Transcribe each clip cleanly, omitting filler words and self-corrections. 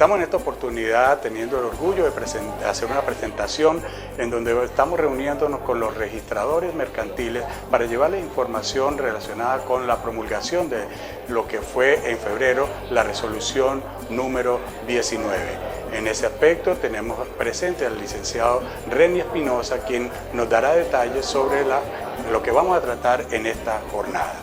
Estamos en esta oportunidad teniendo el orgullo de hacer una presentación en donde estamos reuniéndonos con los registradores mercantiles para llevarles información relacionada con la promulgación de lo que fue en febrero la resolución número 19. En ese aspecto tenemos presente al licenciado Reni Espinosa, quien nos dará detalles sobre lo que vamos a tratar en esta jornada.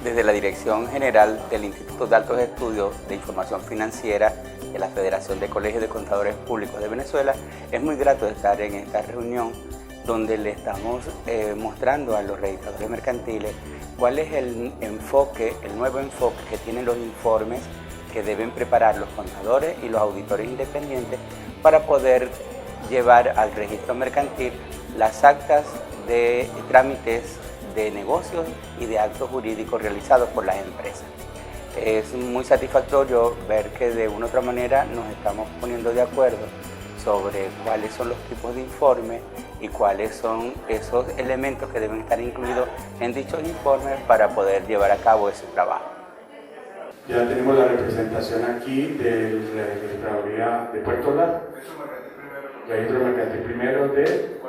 Desde la Dirección General del Instituto de Altos Estudios de Información Financiera de la Federación de Colegios de Contadores Públicos de Venezuela, es muy grato estar en esta reunión donde le estamos mostrando a los registradores mercantiles cuál es el nuevo enfoque que tienen los informes que deben preparar los contadores y los auditores independientes para poder llevar al registro mercantil las actas de trámites de negocios y de actos jurídicos realizados por las empresas. Es muy satisfactorio ver que de una u otra manera nos estamos poniendo de acuerdo sobre cuáles son los tipos de informes y cuáles son esos elementos que deben estar incluidos en dichos informes para poder llevar a cabo ese trabajo. Ya tenemos la representación aquí de la Registraduría de Puerto Ordaz, Registro Mercantil Primero de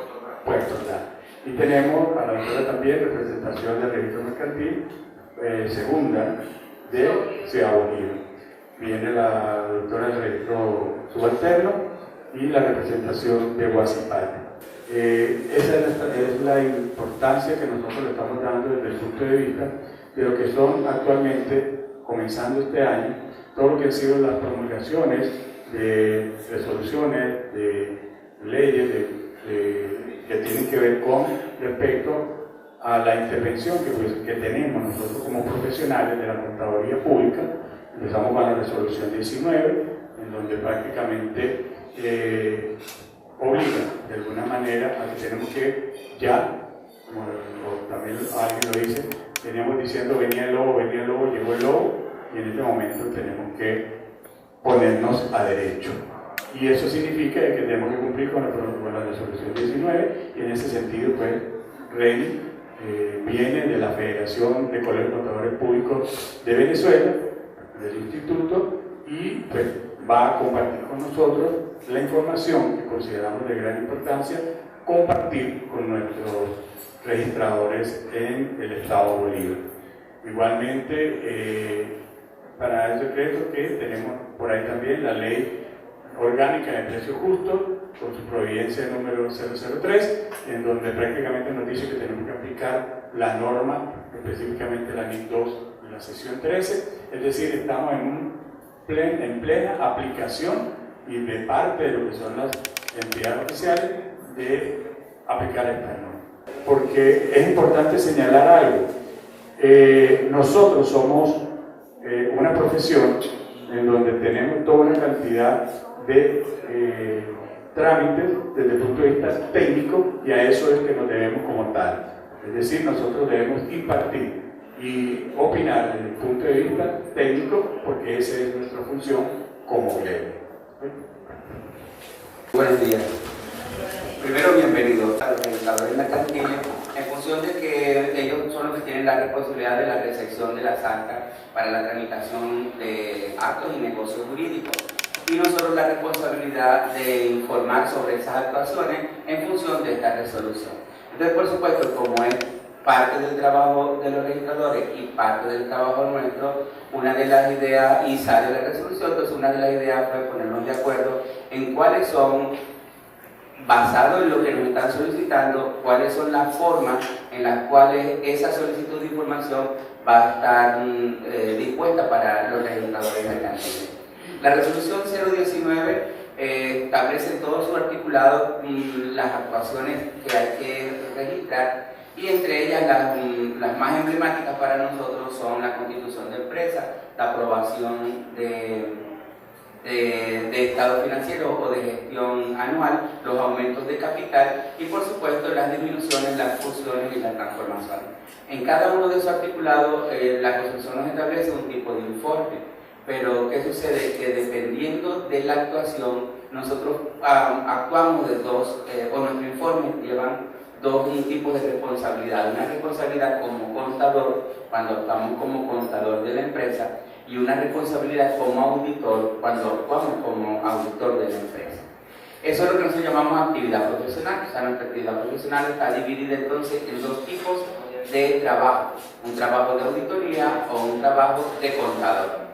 Puerto Ordaz. Y tenemos a la doctora también representación del Registro Mercantil Segunda de Ciudad Bolívar. Viene la doctora del Registro Subalterno y la representación de Guasipal. Esa es la importancia que nosotros le estamos dando desde el punto de vista de lo que son actualmente, comenzando este año, todo lo que han sido las promulgaciones de resoluciones, de leyes, que tienen que ver con respecto a la intervención que tenemos nosotros como profesionales de la contaduría pública. Empezamos con la resolución 19, en donde prácticamente obliga de alguna manera a que tenemos que ya, como también alguien lo dice, veníamos diciendo venía el lobo, llegó el lobo, y en este momento tenemos que ponernos a derecho. Y eso significa que tenemos que cumplir con la resolución 19, y en ese sentido, pues, Reni viene de la Federación de Colegios de Contadores Públicos de Venezuela, del Instituto, y pues va a compartir con nosotros la información que consideramos de gran importancia compartir con nuestros registradores en el Estado Bolívar. Igualmente, para el decreto que tenemos por ahí también la ley orgánica de precios justos con su providencia número 003, en donde prácticamente nos dice que tenemos que aplicar la norma, específicamente la NIC 2 de la sección 13, es decir, estamos en plena aplicación y de parte de lo que son las entidades oficiales de aplicar esta norma. Porque es importante señalar algo, nosotros somos una profesión en donde tenemos toda una cantidad de trámites desde el punto de vista técnico, y a eso es que nos debemos como tal. Es decir, nosotros debemos impartir y opinar desde el punto de vista técnico, porque esa es nuestra función como gremio. Buenos días. Primero, bienvenidos a los registradores mercantiles, en función de que ellos son los que tienen la responsabilidad de la recepción de las actas para la tramitación de actos y negocios jurídicos, y nosotros la responsabilidad de informar sobre esas actuaciones en función de esta resolución. Entonces, por supuesto, como es parte del trabajo de los registradores y parte del trabajo nuestro, una de las ideas, y sale la resolución, entonces una de las ideas fue ponernos de acuerdo en cuáles son, basado en lo que nos están solicitando, cuáles son las formas en las cuales esa solicitud de información va a estar dispuesta para los registradores mercantiles. La resolución 019 establece en todo su articulado las actuaciones que hay que registrar, y entre ellas las más emblemáticas para nosotros son la constitución de empresa, la aprobación de estado financiero o de gestión anual, los aumentos de capital y por supuesto las disminuciones, las fusiones y las transformaciones. En cada uno de esos articulados la resolución nos establece un tipo de informe, pero ¿qué sucede? Que dependiendo de la actuación nosotros actuamos de dos, o nuestros informes llevan dos tipos de responsabilidad. Una responsabilidad como contador, cuando actuamos como contador de la empresa, y una responsabilidad como auditor cuando actuamos como auditor de la empresa. Eso es lo que nosotros llamamos actividad profesional. O sea, nuestra actividad profesional está dividida entonces en dos tipos de trabajo: un trabajo de auditoría o un trabajo de contador.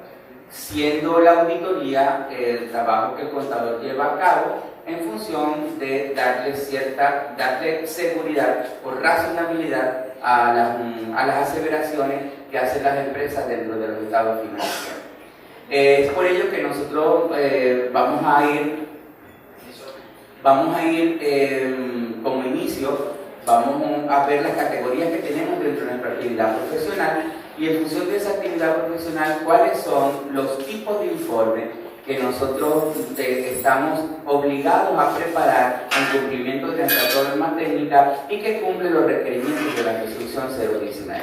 Siendo la auditoría el trabajo que el contador lleva a cabo en función de darle seguridad o razonabilidad a las aseveraciones que hacen las empresas dentro de los estados financieros. Es por ello que nosotros vamos a ir como inicio, vamos a ver las categorías que tenemos dentro de nuestra actividad profesional y en función de esa actividad profesional, cuáles son los tipos de informes que nosotros estamos obligados a preparar en cumplimiento de nuestra norma técnica y que cumple los requerimientos de la resolución 019.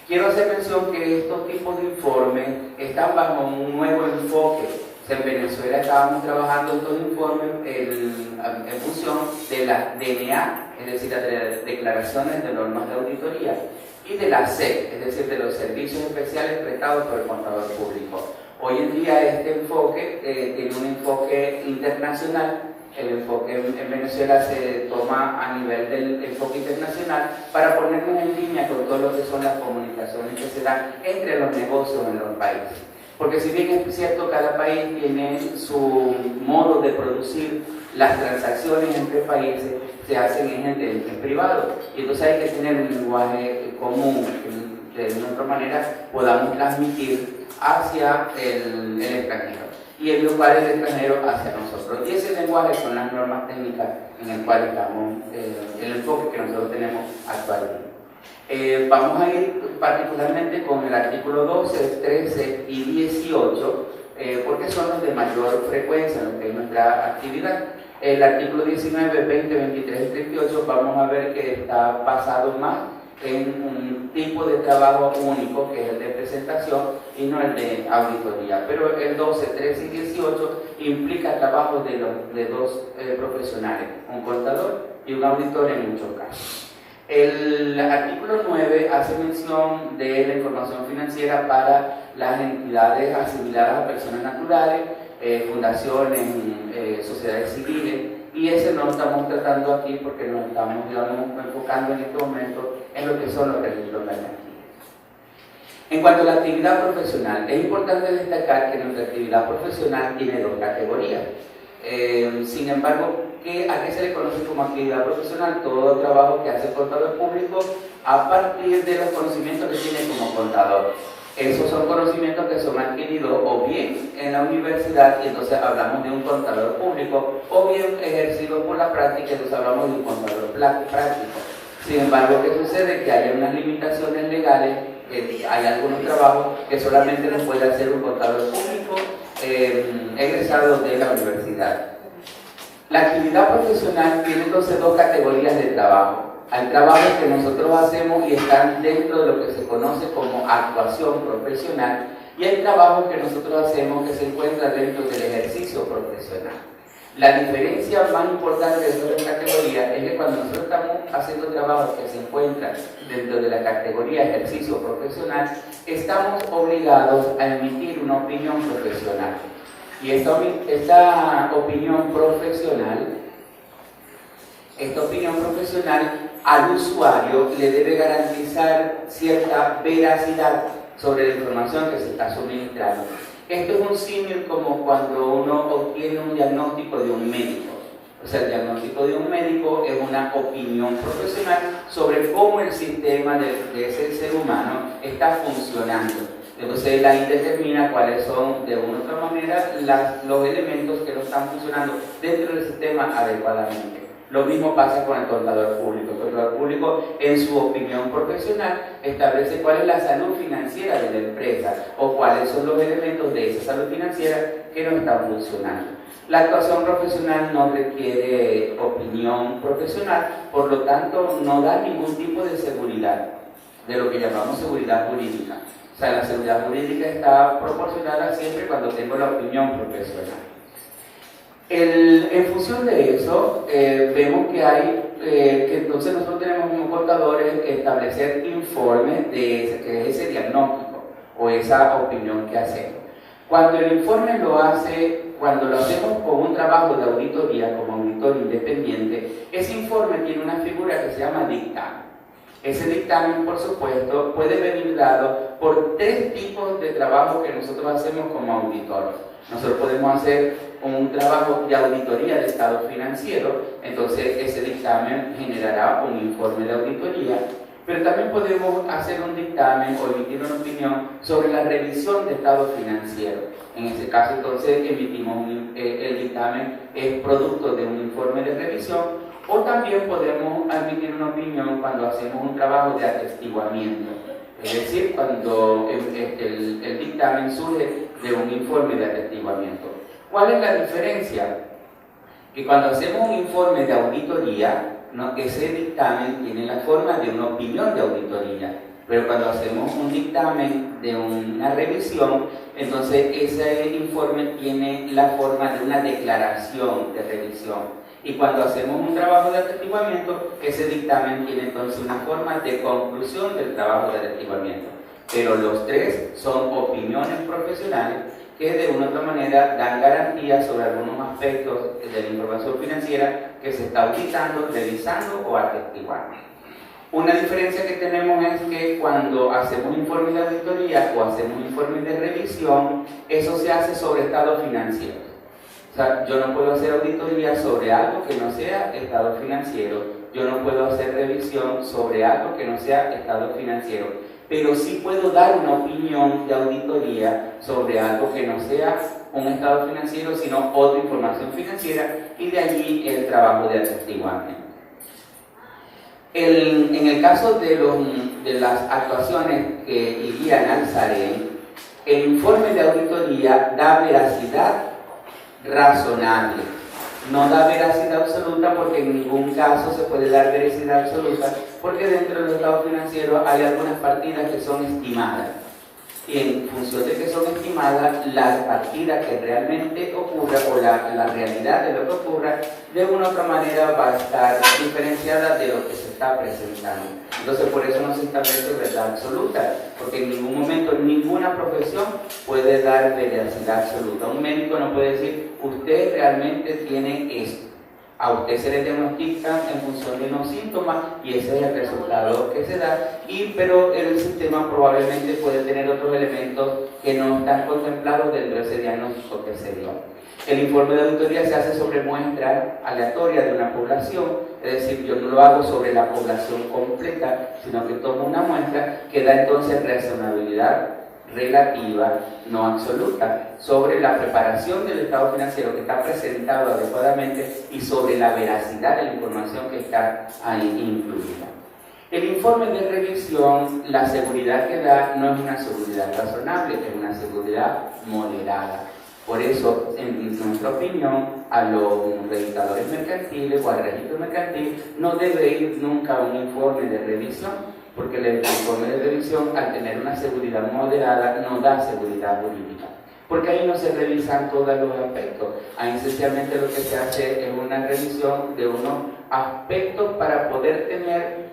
Quiero hacer mención que estos tipos de informes están bajo un nuevo enfoque. En Venezuela estábamos trabajando estos informes en función de la DNA, es decir, de las declaraciones de normas de auditoría, y de la SEC, es decir, de los servicios especiales prestados por el contador público. Hoy en día este enfoque tiene un enfoque internacional. El enfoque en Venezuela se toma a nivel del enfoque internacional para ponernos en línea con todo lo que son las comunicaciones que se dan entre los negocios en los países. Porque si bien es cierto, cada país tiene su modo de producir las transacciones entre países, se hacen en entes privados. Y entonces hay que tener un lenguaje común que de una otra manera podamos transmitir hacia el extranjero. Y en lugar del extranjero hacia nosotros. Y ese lenguaje son las normas técnicas en el cual estamos, el enfoque que nosotros tenemos actualmente. Vamos a ir particularmente con el artículo 12, 13 y 18, porque son los de mayor frecuencia en lo que es nuestra actividad. El artículo 19, 20, 23 y 38 vamos a ver que está basado más en un tipo de trabajo único, que es el de presentación y no el de auditoría. Pero el 12, 13 y 18 implica trabajo de dos profesionales, un contador y un auditor en muchos casos. El artículo 9 hace mención de la información financiera para las entidades asimiladas a personas naturales, fundaciones, sociedades civiles, y ese no lo estamos tratando aquí porque nos estamos enfocando en este momento en lo que son los registros mercantiles. En cuanto a la actividad profesional, es importante destacar que nuestra actividad profesional tiene dos categorías. Sin embargo, ¿a qué se le conoce como actividad profesional? Todo trabajo que hace el contador público a partir de los conocimientos que tiene como contador. Esos son conocimientos que son adquiridos o bien en la universidad, y entonces hablamos de un contador público, o bien ejercidos por la práctica, entonces hablamos de un contador práctico. Sin embargo, ¿qué sucede? Que hay unas limitaciones legales, hay algunos trabajos que solamente los puede hacer un contador público egresado de la universidad. La actividad profesional tiene entonces dos categorías de trabajo. Hay trabajos que nosotros hacemos y están dentro de lo que se conoce como actuación profesional, y hay trabajos que nosotros hacemos que se encuentran dentro del ejercicio profesional. La diferencia más importante de estas dos categorías es que cuando nosotros estamos haciendo trabajos que se encuentran dentro de la categoría ejercicio profesional, estamos obligados a emitir una opinión profesional. Y esta opinión profesional al usuario le debe garantizar cierta veracidad sobre la información que se está suministrando. Esto es un símil como cuando uno obtiene un diagnóstico de un médico. O sea, el diagnóstico de un médico es una opinión profesional sobre cómo el sistema de ese ser humano está funcionando. Entonces él ahí determina cuáles son, de una u otra manera, los elementos que no están funcionando dentro del sistema adecuadamente. Lo mismo pasa con el contador público. El contador público, en su opinión profesional, establece cuál es la salud financiera de la empresa o cuáles son los elementos de esa salud financiera que no están funcionando. La actuación profesional no requiere opinión profesional, por lo tanto no da ningún tipo de seguridad, de lo que llamamos seguridad jurídica. O sea, la seguridad jurídica está proporcionada siempre cuando tengo la opinión profesional. En función de eso, vemos que entonces nosotros tenemos como contadores establecer informes de ese diagnóstico. o esa opinión que hacemos. Cuando el informe cuando lo hacemos con un trabajo de auditoría, como auditor independiente, ese informe tiene una figura que se llama dictamen. Ese dictamen, por supuesto, puede venir dado por 3 tipos de trabajo que nosotros hacemos como auditores. Nosotros podemos hacer un trabajo de auditoría de estado financiero, entonces ese dictamen generará un informe de auditoría, pero también podemos hacer un dictamen o emitir una opinión sobre la revisión de estado financiero. En ese caso, entonces, emitimos el dictamen es producto de un informe de revisión, o también podemos emitir una opinión cuando hacemos un trabajo de atestiguamiento. Es decir, cuando el dictamen surge de un informe de atestiguamiento. ¿Cuál es la diferencia? Que cuando hacemos un informe de auditoría, ese dictamen tiene la forma de una opinión de auditoría, pero cuando hacemos un dictamen de una revisión, entonces ese informe tiene la forma de una declaración de revisión. Y cuando hacemos un trabajo de atestiguamiento, ese dictamen tiene entonces una forma de conclusión del trabajo de atestiguamiento. Pero los 3 son opiniones profesionales que de una u otra manera dan garantías sobre algunos aspectos de la información financiera que se está auditando, revisando o atestiguando. Una diferencia que tenemos es que cuando hacemos informes de auditoría o hacemos informes de revisión, eso se hace sobre estado financiero. O sea, yo no puedo hacer auditoría sobre algo que no sea estado financiero, yo no puedo hacer revisión sobre algo que no sea estado financiero, pero sí puedo dar una opinión de auditoría sobre algo que no sea un estado financiero, sino otra información financiera, y de allí el trabajo de atestiguamiento. En el caso de las actuaciones que irían al SAREN, el informe de auditoría da veracidad razonable. No da veracidad absoluta, porque en ningún caso se puede dar veracidad absoluta, porque dentro del estado financiero hay algunas partidas que son estimadas. Y en función de que son estimadas, la partida que realmente ocurra o la realidad de lo que ocurra, de una u otra manera va a estar diferenciada de lo que se está presentando. Entonces, por eso no se establece verdad absoluta, porque en ningún momento, ninguna profesión puede dar veracidad absoluta. Un médico no puede decir, usted realmente tiene esto. A usted se le diagnostica en función de unos síntomas y ese es el resultado que se da, pero el sistema probablemente puede tener otros elementos que no están contemplados dentro de ese diagnóstico que se dio. El informe de auditoría se hace sobre muestra aleatoria de una población, es decir, yo no lo hago sobre la población completa, sino que tomo una muestra que da entonces razonabilidad relativa, no absoluta, sobre la preparación del estado financiero que está presentado adecuadamente y sobre la veracidad de la información que está ahí incluida. El informe de revisión, la seguridad que da no es una seguridad razonable, es una seguridad moderada. Por eso, en nuestra opinión, a los registradores mercantiles o al registro mercantil no debe ir nunca un informe de revisión, porque el informe de revisión, al tener una seguridad moderada, no da seguridad jurídica, porque ahí no se revisan todos los aspectos. Ahí esencialmente lo que se hace es una revisión de unos aspectos para poder tener,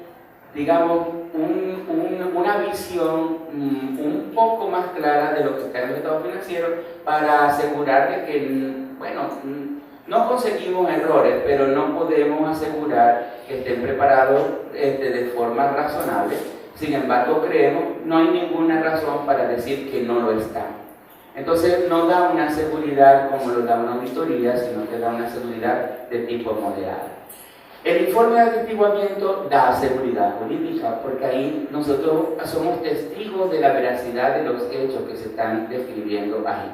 digamos, una visión un poco más clara de lo que está en el estado financiero, para asegurar de que, bueno, no conseguimos errores, pero no podemos asegurar que estén preparados de forma razonable. Sin embargo, creemos, no hay ninguna razón para decir que no lo están. Entonces, no da una seguridad como lo da una auditoría, sino que da una seguridad de tipo moderado. El informe de atestiguamiento da seguridad jurídica, porque ahí nosotros somos testigos de la veracidad de los hechos que se están describiendo ahí.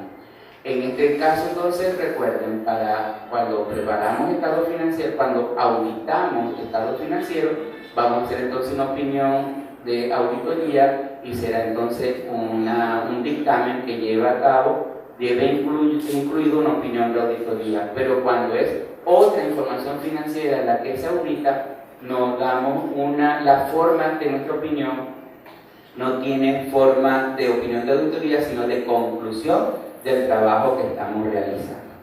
En este caso, entonces, recuerden, para cuando preparamos estado financiero, cuando auditamos estado financiero, vamos a hacer entonces una opinión de auditoría y será entonces un dictamen que lleva a cabo, debe incluido una opinión de auditoría. Pero cuando es otra información financiera la que se audita, nos damos la forma de nuestra opinión, no tiene forma de opinión de auditoría, sino de conclusión del trabajo que estamos realizando.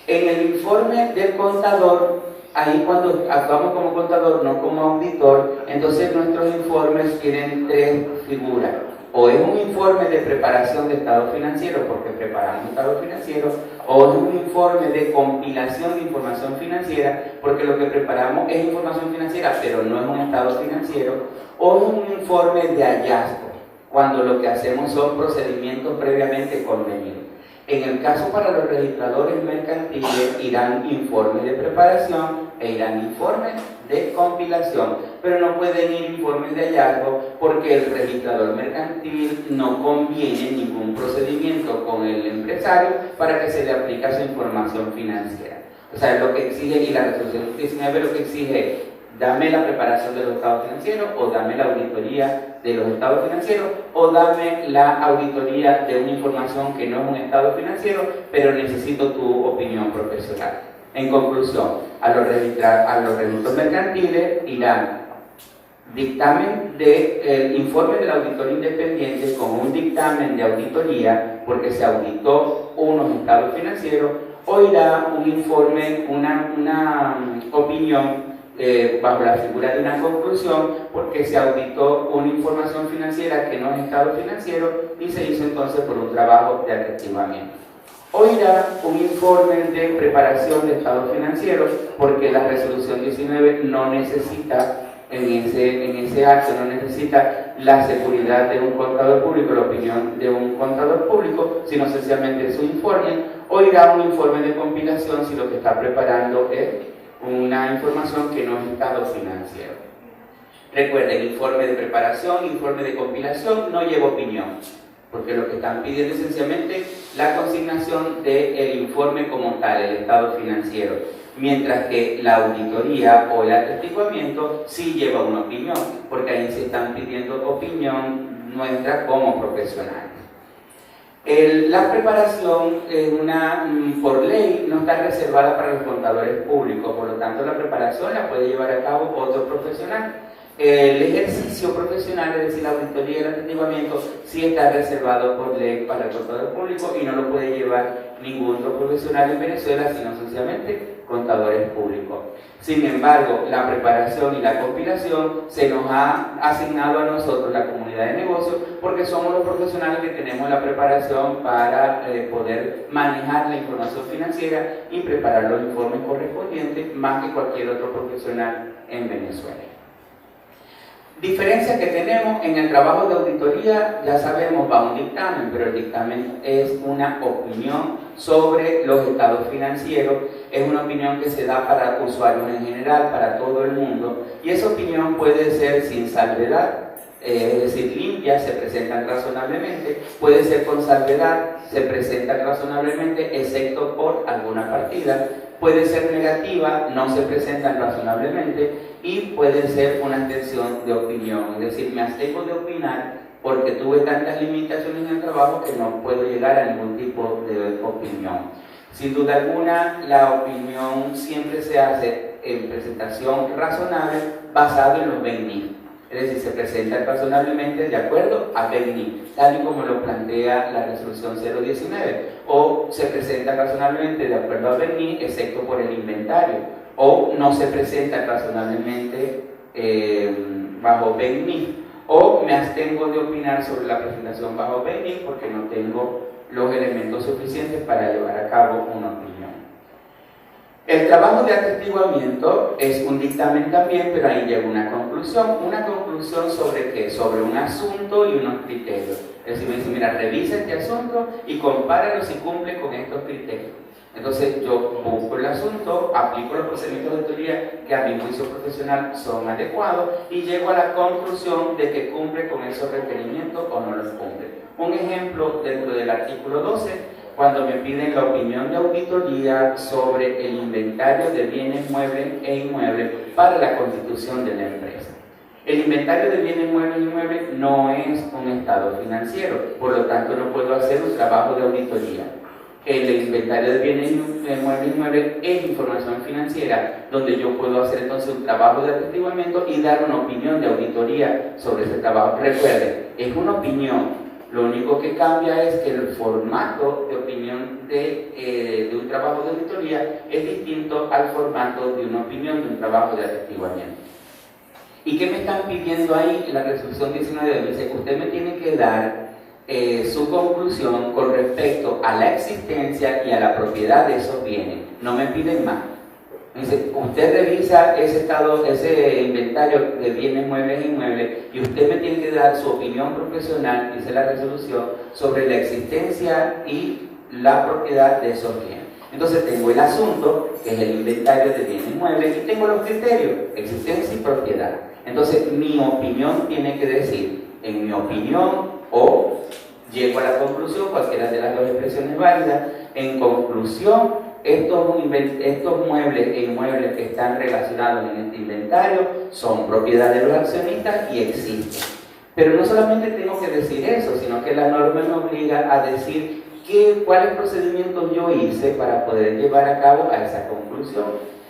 En el informe del contador, ahí cuando actuamos como contador, no como auditor, entonces nuestros informes tienen 3 figuras: O es un informe de preparación de estado financiero, porque preparamos estado financiero, o es un informe de compilación de información financiera, porque lo que preparamos es información financiera, pero no es un estado financiero, o es un informe de hallazgo, cuando lo que hacemos son procedimientos previamente convenidos. En el caso para los registradores mercantiles irán informes de preparación e irán informes de compilación, pero no pueden ir informes de hallazgo porque el registrador mercantil no conviene ningún procedimiento con el empresario para que se le aplique su información financiera. O sea, lo que exige, y la resolución 19 lo que exige es: dame la preparación de los estados financieros, o dame la auditoría de los estados financieros, o dame la auditoría de una información que no es un estado financiero, pero necesito tu opinión profesional. En conclusión, a los registros mercantiles irán dictamen del informe del auditor independiente con un dictamen de auditoría, porque se auditó unos estados financieros, o irá un informe, una opinión bajo la figura de una conclusión, porque se auditó una información financiera que no es estado financiero y se hizo entonces por un trabajo de atestiguamiento. O irá un informe de preparación de estados financieros, porque la resolución 19 no necesita, en ese acto no necesita la seguridad de un contador público, la opinión de un contador público, sino sencillamente su informe. O irá un informe de compilación si lo que está preparando es una información que no es estado financiero. Recuerden, informe de preparación, informe de compilación, no lleva opinión, porque lo que están pidiendo es esencialmente la consignación del informe como tal, el estado financiero, mientras que la auditoría o el atestiguamiento sí lleva una opinión, porque ahí se están pidiendo opinión nuestra como profesionales. La preparación por ley no está reservada para los contadores públicos, por lo tanto la preparación la puede llevar a cabo otro profesional. El ejercicio profesional, es decir, la auditoría y el atestiguamiento, sí está reservado por ley para el contador público y no lo puede llevar ningún otro profesional en Venezuela, sino sencillamente contadores públicos. Sin embargo, la preparación y la compilación se nos ha asignado a nosotros, la comunidad de negocios, porque somos los profesionales que tenemos la preparación para poder manejar la información financiera y preparar los informes correspondientes, más que cualquier otro profesional en Venezuela. Diferencia que tenemos en el trabajo de auditoría, ya sabemos, va un dictamen, pero el dictamen es una opinión sobre los estados financieros, es una opinión que se da para usuarios en general, para todo el mundo, y esa opinión puede ser sin salvedad, es decir, limpia, se presentan razonablemente, puede ser con salvedad, se presentan razonablemente, excepto por alguna partida, puede ser negativa, no se presentan razonablemente, y puede ser una abstención de opinión, es decir, me abstengo de opinar porque tuve tantas limitaciones en el trabajo que no puedo llegar a ningún tipo de opinión. Sin duda alguna, la opinión siempre se hace en presentación razonable basado en los BENI. Es decir, se presenta razonablemente de acuerdo a BENI, tal y como lo plantea la resolución 019, o se presenta razonablemente de acuerdo a BENI, excepto por el inventario, o no se presenta razonablemente bajo BENI, o me abstengo de opinar sobre la presentación bajo BENI porque no tengo los elementos suficientes para llevar a cabo una opinión. El trabajo de atestiguamiento es un dictamen también, pero ahí llega una conclusión sobre qué, sobre un asunto y unos criterios. Es decir, me dice, mira, revisa este asunto y compáralo si cumple con estos criterios. Entonces yo busco el asunto, aplico los procedimientos de auditoría que a mi juicio profesional son adecuados y llego a la conclusión de que cumple con esos requerimientos o no los cumple. Un ejemplo dentro del artículo 12, cuando me piden la opinión de auditoría sobre el inventario de bienes muebles e inmuebles para la constitución de la empresa. El inventario de bienes muebles e inmuebles no es un estado financiero, por lo tanto no puedo hacer un trabajo de auditoría. El inventario de bienes inmuebles es información financiera, donde yo puedo hacer entonces un trabajo de atestiguamiento y dar una opinión de auditoría sobre ese trabajo. Recuerden, es una opinión, lo único que cambia es que el formato de opinión de un trabajo de auditoría es distinto al formato de una opinión de un trabajo de atestiguamiento. ¿Y qué me están pidiendo ahí en la resolución 19? Me dice, usted me tiene que dar su conclusión con respecto a la existencia y a la propiedad de esos bienes. No me piden más. Me dice, usted revisa ese estado, ese inventario de bienes muebles e inmuebles y usted me tiene que dar su opinión profesional, dice la resolución, sobre la existencia y la propiedad de esos bienes. Entonces tengo el asunto, que es el inventario de bienes muebles, y tengo los criterios, existencia y propiedad. Entonces mi opinión tiene que decir, en mi opinión, o llego a la conclusión, cualquiera de las dos expresiones válidas, en conclusión, estos muebles e inmuebles que están relacionados en este inventario son propiedad de los accionistas y existen. Pero no solamente tengo que decir eso, sino que la norma me obliga a decir cuáles procedimientos yo hice para poder llevar a cabo a esa conclusión.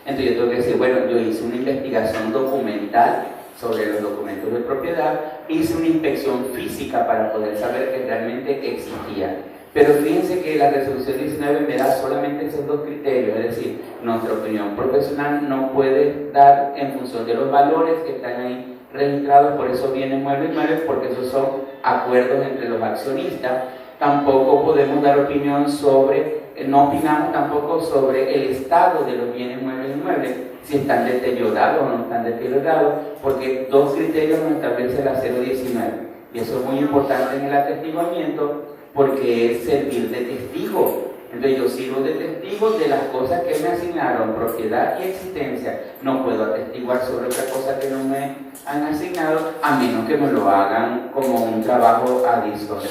Entonces yo tengo que decir, bueno, yo hice una investigación documental sobre los documentos de propiedad, hice una inspección física para poder saber que realmente existía. Pero fíjense que la resolución 19 me da solamente esos dos criterios, es decir, nuestra opinión profesional no puede dar en función de los valores que están ahí registrados por esos bienes muebles, porque esos son acuerdos entre los accionistas. Tampoco podemos dar opinión sobre, no opinamos tampoco sobre el estado de los bienes muebles e inmuebles, si están deteriorados o no están deteriorados, porque dos criterios nos establece la 019. Y eso es muy importante en el atestiguamiento, porque es servir de testigo. Entonces yo sirvo de testigo de las cosas que me asignaron, propiedad y existencia. No puedo atestiguar sobre otra cosa que no me han asignado, a menos que me lo hagan como un trabajo adicional.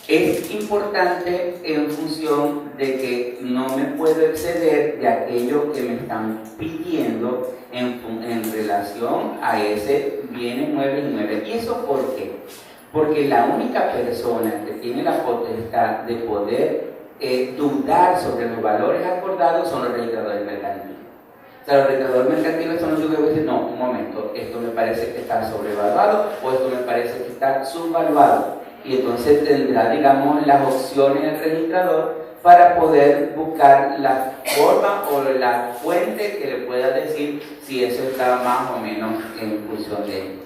Es importante en función de que no me puedo exceder de aquello que me están pidiendo en relación a ese bien mueble y inmueble. ¿Y eso por qué? Porque la única persona que tiene la potestad de poder dudar sobre los valores acordados son los registradores mercantiles. O sea, los registradores mercantiles son los que deben decir, no, un momento, esto me parece que está sobrevaluado o esto me parece que está subvaluado. Y entonces tendrá, digamos, las opciones del registrador para poder buscar la forma o la fuente que le pueda decir si eso está más o menos en función de él.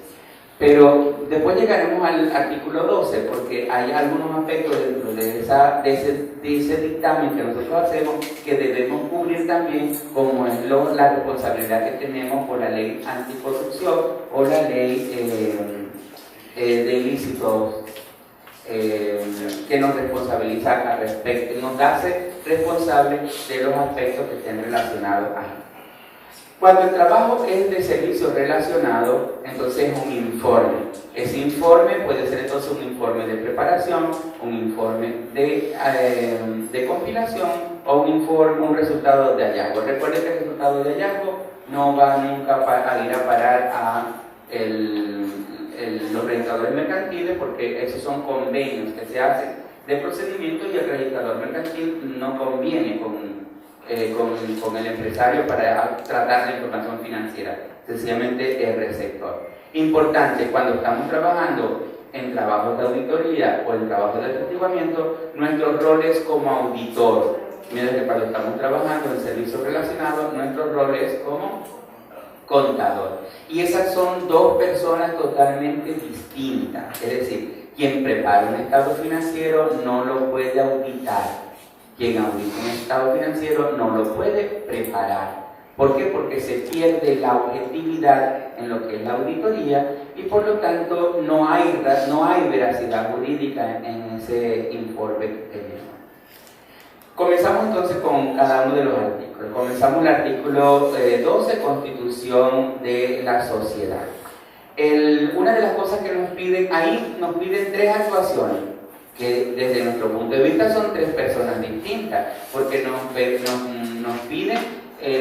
Pero después llegaremos al artículo 12, porque hay algunos aspectos dentro de ese dictamen que nosotros hacemos que debemos cubrir también, como es la responsabilidad que tenemos por la ley anticorrupción o la ley de ilícitos, que nos responsabiliza al respecto, nos hace responsables de los aspectos que estén relacionados a él. Cuando el trabajo es de servicio relacionado, entonces es un informe. Ese informe puede ser entonces un informe de preparación, un informe de compilación o un resultado de hallazgo. Recuerden que el resultado de hallazgo no va nunca a ir a parar a los registradores mercantiles, porque esos son convenios que se hacen de procedimiento y el registrador mercantil no conviene con el empresario para tratar la información financiera, sencillamente es receptor. Importante, cuando estamos trabajando en trabajos de auditoría o en trabajos de atestiguamiento, nuestros roles como auditor, mientras que cuando estamos trabajando en servicios relacionados, nuestros roles como contador. Y esas son dos personas totalmente distintas, es decir, quien prepara un estado financiero no lo puede auditar. Quien audita un estado financiero no lo puede preparar. ¿Por qué? Porque se pierde la objetividad en lo que es la auditoría y por lo tanto no hay veracidad jurídica en ese informe que tenemos. Comenzamos entonces con cada uno de los artículos. Comenzamos el artículo 12, Constitución de la Sociedad. Una de las cosas que nos piden, ahí nos piden tres actuaciones, que desde nuestro punto de vista son tres personas distintas, porque nos piden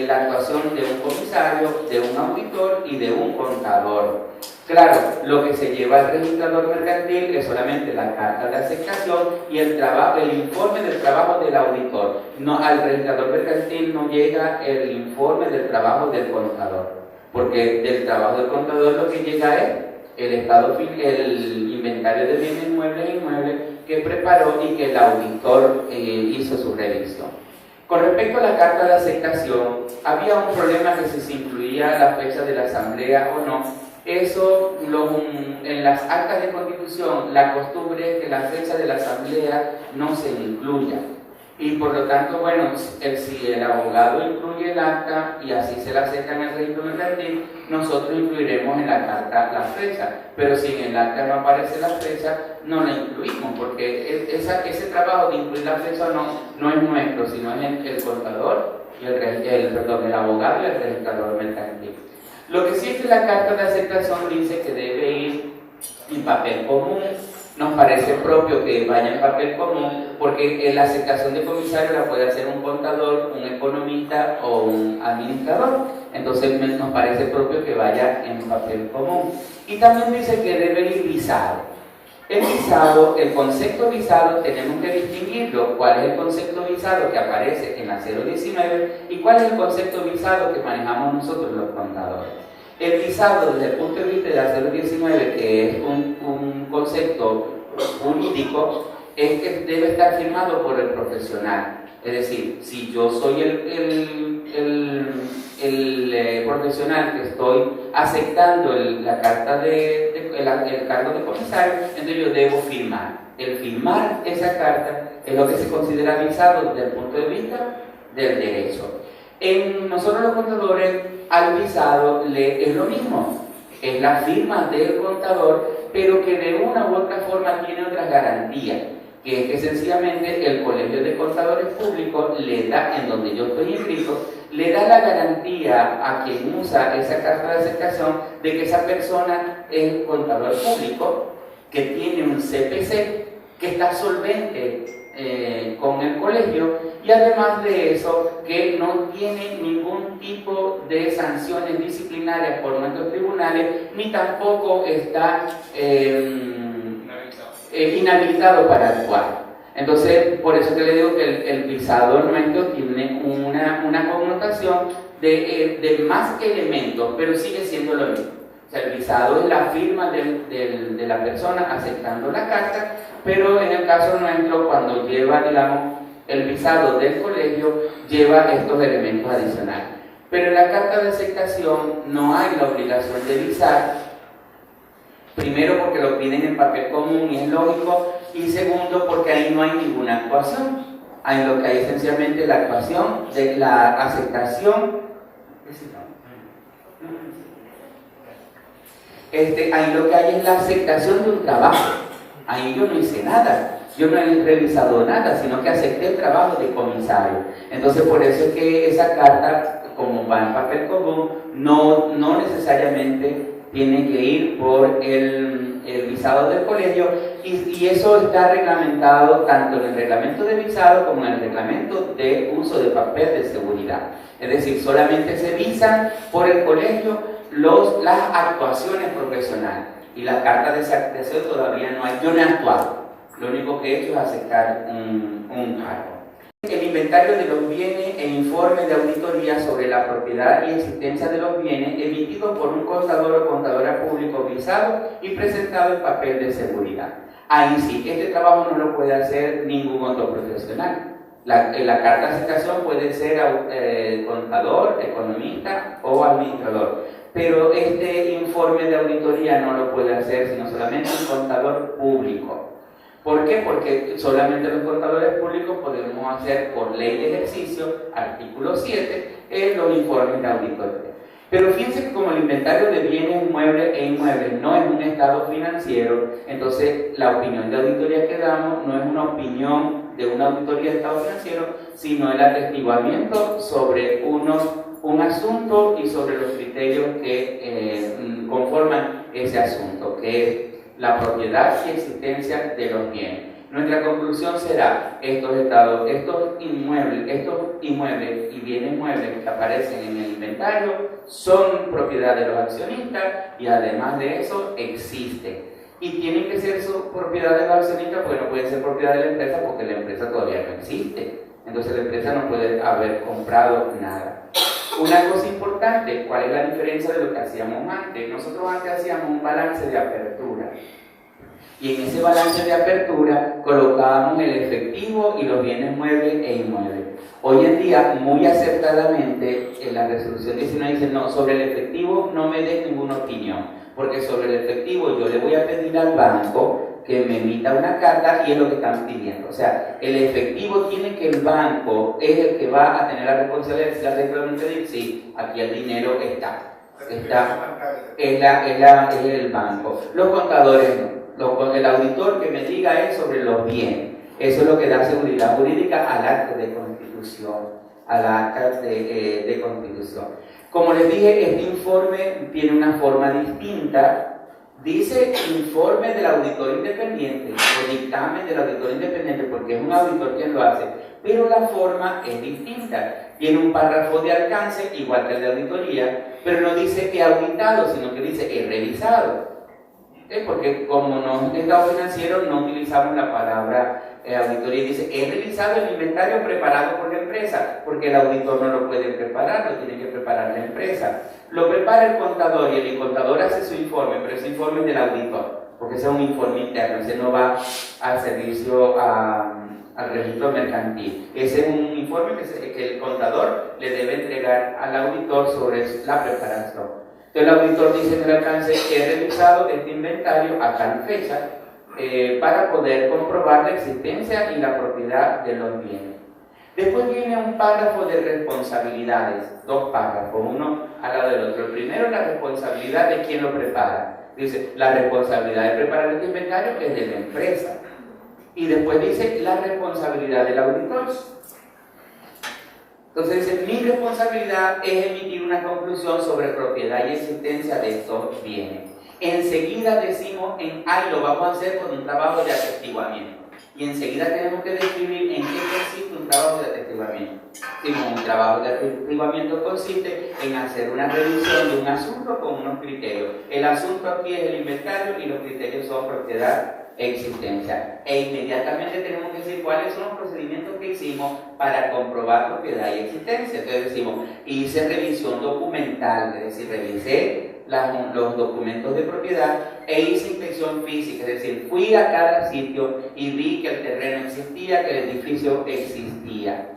la actuación de un comisario, de un auditor y de un contador. Claro, lo que se lleva al registrador mercantil es solamente la carta de aceptación y el informe del trabajo del auditor. No, al registrador mercantil no llega el informe del trabajo del contador, porque del trabajo del contador lo que llega es el inventario de bienes muebles e inmuebles que preparó y que el auditor hizo su revisión. Con respecto a la carta de aceptación, había un problema que si se incluía la fecha de la asamblea o no. Eso, en las actas de constitución, la costumbre es que la fecha de la asamblea no se incluya. Y por lo tanto, bueno, si el abogado incluye el acta y así se la acepta en el registro mercantil, nosotros incluiremos en la carta la fecha. Pero si en el acta no aparece la fecha, no la incluimos, porque ese trabajo de incluir la fecha no es nuestro, sino es el contador, y el abogado y el registrador mercantil. Lo que sí es que la carta de aceptación dice que debe ir en papel común. Nos parece propio que vaya en papel común, porque la aceptación de comisario la puede hacer un contador, un economista o un administrador. Entonces nos parece propio que vaya en papel común. Y también dice que debe ir visado. El visado, el concepto visado, tenemos que distinguirlo. ¿Cuál es el concepto visado que aparece en la 019 y cuál es el concepto visado que manejamos nosotros los contadores? El visado, desde el punto de vista de la 019, que es un concepto jurídico, es que debe estar firmado por el profesional. Es decir, si yo soy el profesional que estoy aceptando la carta el cargo de comisario, entonces yo debo firmar. El firmar esa carta es lo que se considera visado desde el punto de vista del derecho. Nosotros los contadores, al visado es lo mismo, es la firma del contador, pero que de una u otra forma tiene otras garantías, que es que sencillamente el Colegio de Contadores Públicos le da, en donde yo estoy inscrito, le da la garantía a quien usa esa carta de aceptación de que esa persona es contador público, que tiene un CPC, que está solvente con el colegio, y además de eso que no tiene ningún tipo de sanciones disciplinarias por nuestros tribunales, ni tampoco está inhabilitado para actuar. Entonces, por eso que le digo que el visado nuestro tiene una connotación de más elementos, pero sigue siendo lo mismo. O sea, el visado es la firma de la persona aceptando la carta, pero en el caso nuestro, cuando lleva, digamos, el visado del colegio, lleva estos elementos adicionales. Pero en la carta de aceptación no hay la obligación de visar, primero porque lo piden en papel común y es lógico, y segundo porque ahí no hay ninguna actuación. Ahí lo que hay es sencillamente la actuación de la aceptación. Ahí lo que hay es la aceptación de un trabajo. Ahí yo no hice nada, yo no he revisado nada, sino que acepté el trabajo de comisario. Entonces, por eso es que esa carta, como va en papel común, no necesariamente tiene que ir por el visado del colegio, y eso está reglamentado tanto en el reglamento de visado como en el reglamento de uso de papel de seguridad. Es decir, solamente se visan por el colegio las actuaciones profesionales, y la carta de aceptación todavía no hay. Yo no he actuado, lo único que he hecho es aceptar un cargo. El inventario de los bienes e informe de auditoría sobre la propiedad y existencia de los bienes emitidos por un contador o contadora público visado y presentado en papel de seguridad. Ahí sí, este trabajo no lo puede hacer ningún otro profesional. La carta de aceptación puede ser contador, economista o administrador, pero este informe de auditoría no lo puede hacer sino solamente un contador público. ¿Por qué? Porque solamente los contadores públicos podemos hacer, por ley de ejercicio, artículo 7, los informes de auditoría. Pero fíjense que como el inventario de bienes muebles e inmuebles no es un estado financiero, entonces la opinión de auditoría que damos no es una opinión de una auditoría de estado financiero, sino el atestiguamiento sobre un asunto y sobre los criterios que conforman ese asunto, que es la propiedad y existencia de los bienes. Nuestra conclusión será: estos inmuebles y bienes muebles que aparecen en el inventario son propiedad de los accionistas, y además de eso existen. Y tienen que ser su propiedad de los accionistas, porque no pueden ser propiedad de la empresa, porque la empresa todavía no existe. Entonces la empresa no puede haber comprado nada. Una cosa importante, ¿cuál es la diferencia de lo que hacíamos antes? Nosotros antes hacíamos un balance de apertura. Y en ese balance de apertura colocábamos el efectivo y los bienes muebles e inmuebles. Hoy en día, muy acertadamente, en la resolución 19 dice, no, sobre el efectivo no me dé ninguna opinión, porque sobre el efectivo yo le voy a pedir al banco que me emita una carta y es lo que están pidiendo. O sea, el efectivo tiene que el banco es el que va a tener la responsabilidad de simplemente decir, sí, aquí el dinero está es el banco. Los contadores no. El auditor que me diga es sobre los bienes. Eso es lo que da seguridad jurídica al acto de constitución. De constitución. Como les dije, este informe tiene una forma distinta. Dice informe del auditor independiente o dictamen del auditor independiente porque es un auditor quien lo hace, pero la forma es distinta. Tiene un párrafo de alcance igual que el de auditoría, pero no dice he auditado, sino que dice he revisado. Porque como no es estado financiero, no utilizamos la palabra auditoría. Dice he revisado el inventario preparado por la empresa, porque el auditor no lo puede preparar, lo tiene que preparar la empresa. Lo prepara el contador y el contador hace su informe, pero ese informe es del auditor, porque ese es un informe interno, ese no va al servicio al registro mercantil. Ese es un informe que el contador le debe entregar al auditor sobre la preparación. Entonces el auditor dice en el alcance que he revisado este inventario a tal fecha para poder comprobar la existencia y la propiedad de los bienes. Después viene un párrafo de responsabilidades, dos párrafos, uno al lado del otro. El primero, la responsabilidad de quien lo prepara. Dice, la responsabilidad de preparar este inventario es de la empresa. Y después dice, la responsabilidad del auditor. Entonces dice, mi responsabilidad es emitir una conclusión sobre propiedad y existencia de estos bienes. Enseguida decimos, ahí lo vamos a hacer con un trabajo de atestiguamiento. Y enseguida tenemos que describir en qué consiste un trabajo de atestiguamiento. Un trabajo de atestiguamiento consiste en hacer una revisión de un asunto con unos criterios. El asunto aquí es el inventario y los criterios son propiedad e existencia. E inmediatamente tenemos que decir cuáles son los procedimientos que hicimos para comprobar propiedad y existencia. Entonces decimos, hice revisión documental, es decir, revisé los documentos de propiedad e hice inspección física, es decir, fui a cada sitio y vi que el terreno existía, que el edificio existía.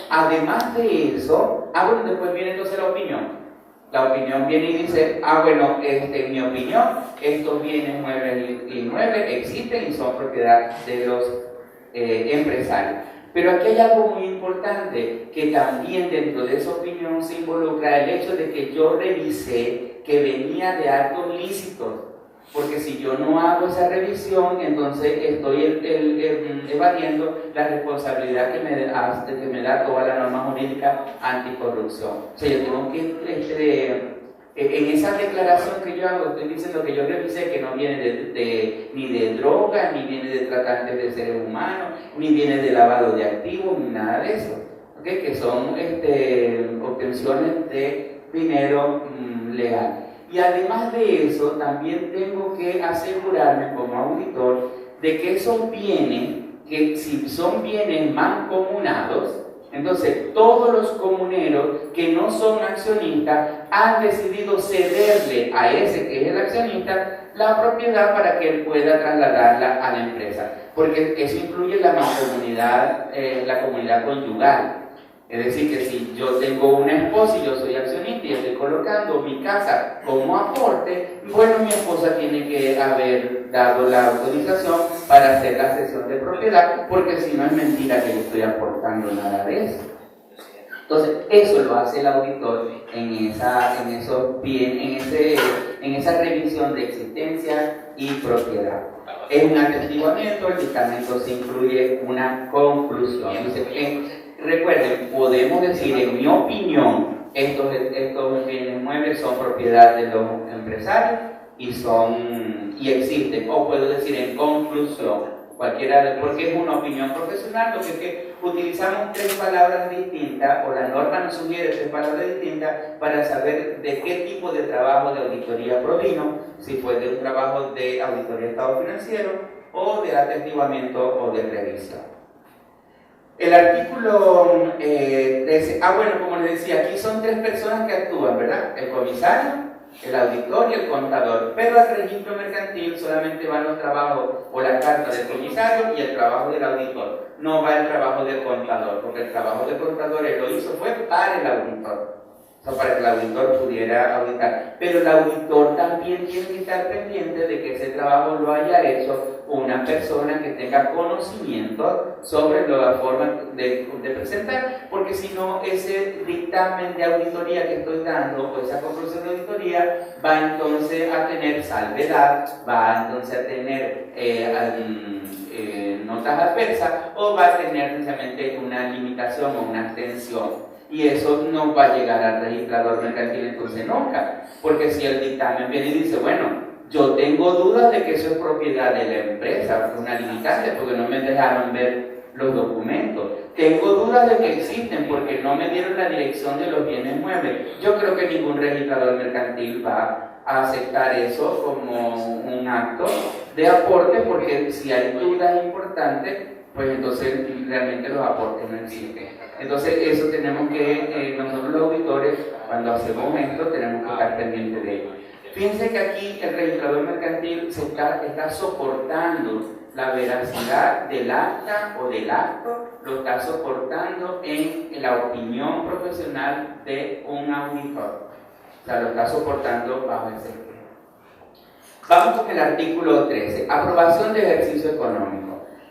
Además de eso, bueno, después viene entonces la opinión. La opinión viene y dice, bueno, en mi opinión, estos bienes muebles y inmuebles existen y son propiedad de los empresarios. Pero aquí hay algo muy importante, que también dentro de esa opinión se involucra el hecho de que yo revisé que venía de actos lícitos, porque si yo no hago esa revisión, entonces estoy evadiendo la responsabilidad que me da toda la norma jurídica anticorrupción. O sea, yo tengo que en esa declaración que yo hago, estoy diciendo que yo revisé que no viene ni de droga, ni viene de tratantes de seres humanos, ni viene de lavado de activos, ni nada de eso, ¿okay? Que son obtenciones de dinero legal. Y además de eso, también tengo que asegurarme como auditor de que esos bienes, que si son bienes mancomunados, entonces todos los comuneros que no son accionistas han decidido cederle a ese que es el accionista la propiedad para que él pueda trasladarla a la empresa, porque eso incluye la mancomunidad, la comunidad conyugal. Es decir, que si yo tengo una esposa y yo soy accionista y estoy colocando mi casa como aporte, bueno, mi esposa tiene que haber dado la autorización para hacer la cesión de propiedad, porque si no es mentira que yo estoy aportando nada de eso. Entonces, eso lo hace el auditor en esa revisión de existencia y propiedad. Es un atestiguamiento, el dictamen entonces incluye una conclusión. Recuerden, podemos decir, en mi opinión, estos bienes muebles son propiedad de los empresarios y existen, o puedo decir en conclusión, porque es una opinión profesional, lo que es que utilizamos tres palabras distintas, o la norma nos sugiere tres palabras distintas para saber de qué tipo de trabajo de auditoría provino, si fue de un trabajo de auditoría de estado financiero, o de atestiguamiento o de revisión. El artículo 13, bueno, como les decía, aquí son tres personas que actúan, ¿verdad? El comisario, el auditor y el contador, pero al registro mercantil solamente van los trabajos o la carta del comisario y el trabajo del auditor. No va el trabajo del contador, porque el trabajo del contador él lo hizo fue para el auditor, o sea, para que el auditor pudiera auditar. Pero el auditor también tiene que estar pendiente de que ese trabajo lo haya hecho una persona que tenga conocimiento sobre la forma de presentar, porque si no, ese dictamen de auditoría que estoy dando, o esa conclusión de auditoría, va entonces a tener salvedad, va entonces a tener notas adversas, o va a tener precisamente una limitación o una abstención. Y eso no va a llegar al registrador mercantil entonces nunca, porque si el dictamen viene y dice, bueno, yo tengo dudas de que eso es propiedad de la empresa, una limitante, porque no me dejaron ver los documentos. Tengo dudas de que existen porque no me dieron la dirección de los bienes muebles. Yo creo que ningún registrador mercantil va a aceptar eso como un acto de aporte, porque si hay dudas importantes, pues entonces realmente los aportes no existen. Entonces eso tenemos que, nosotros los auditores, cuando hacemos esto, tenemos que estar pendientes de ello. Fíjense que aquí el registrador mercantil está soportando la veracidad del acta o del acto, lo está soportando en la opinión profesional de un auditor. O sea, lo está soportando bajo ese esquema. Vamos con el artículo 13, aprobación de ejercicio económico.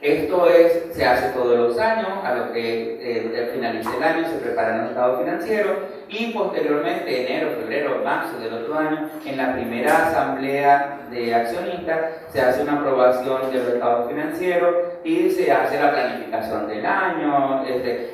Esto se hace todos los años, a lo que finalice el año se preparan los estados financieros y posteriormente, enero, febrero, marzo del otro año, en la primera asamblea de accionistas se hace una aprobación de los estados financieros y se hace la planificación del año,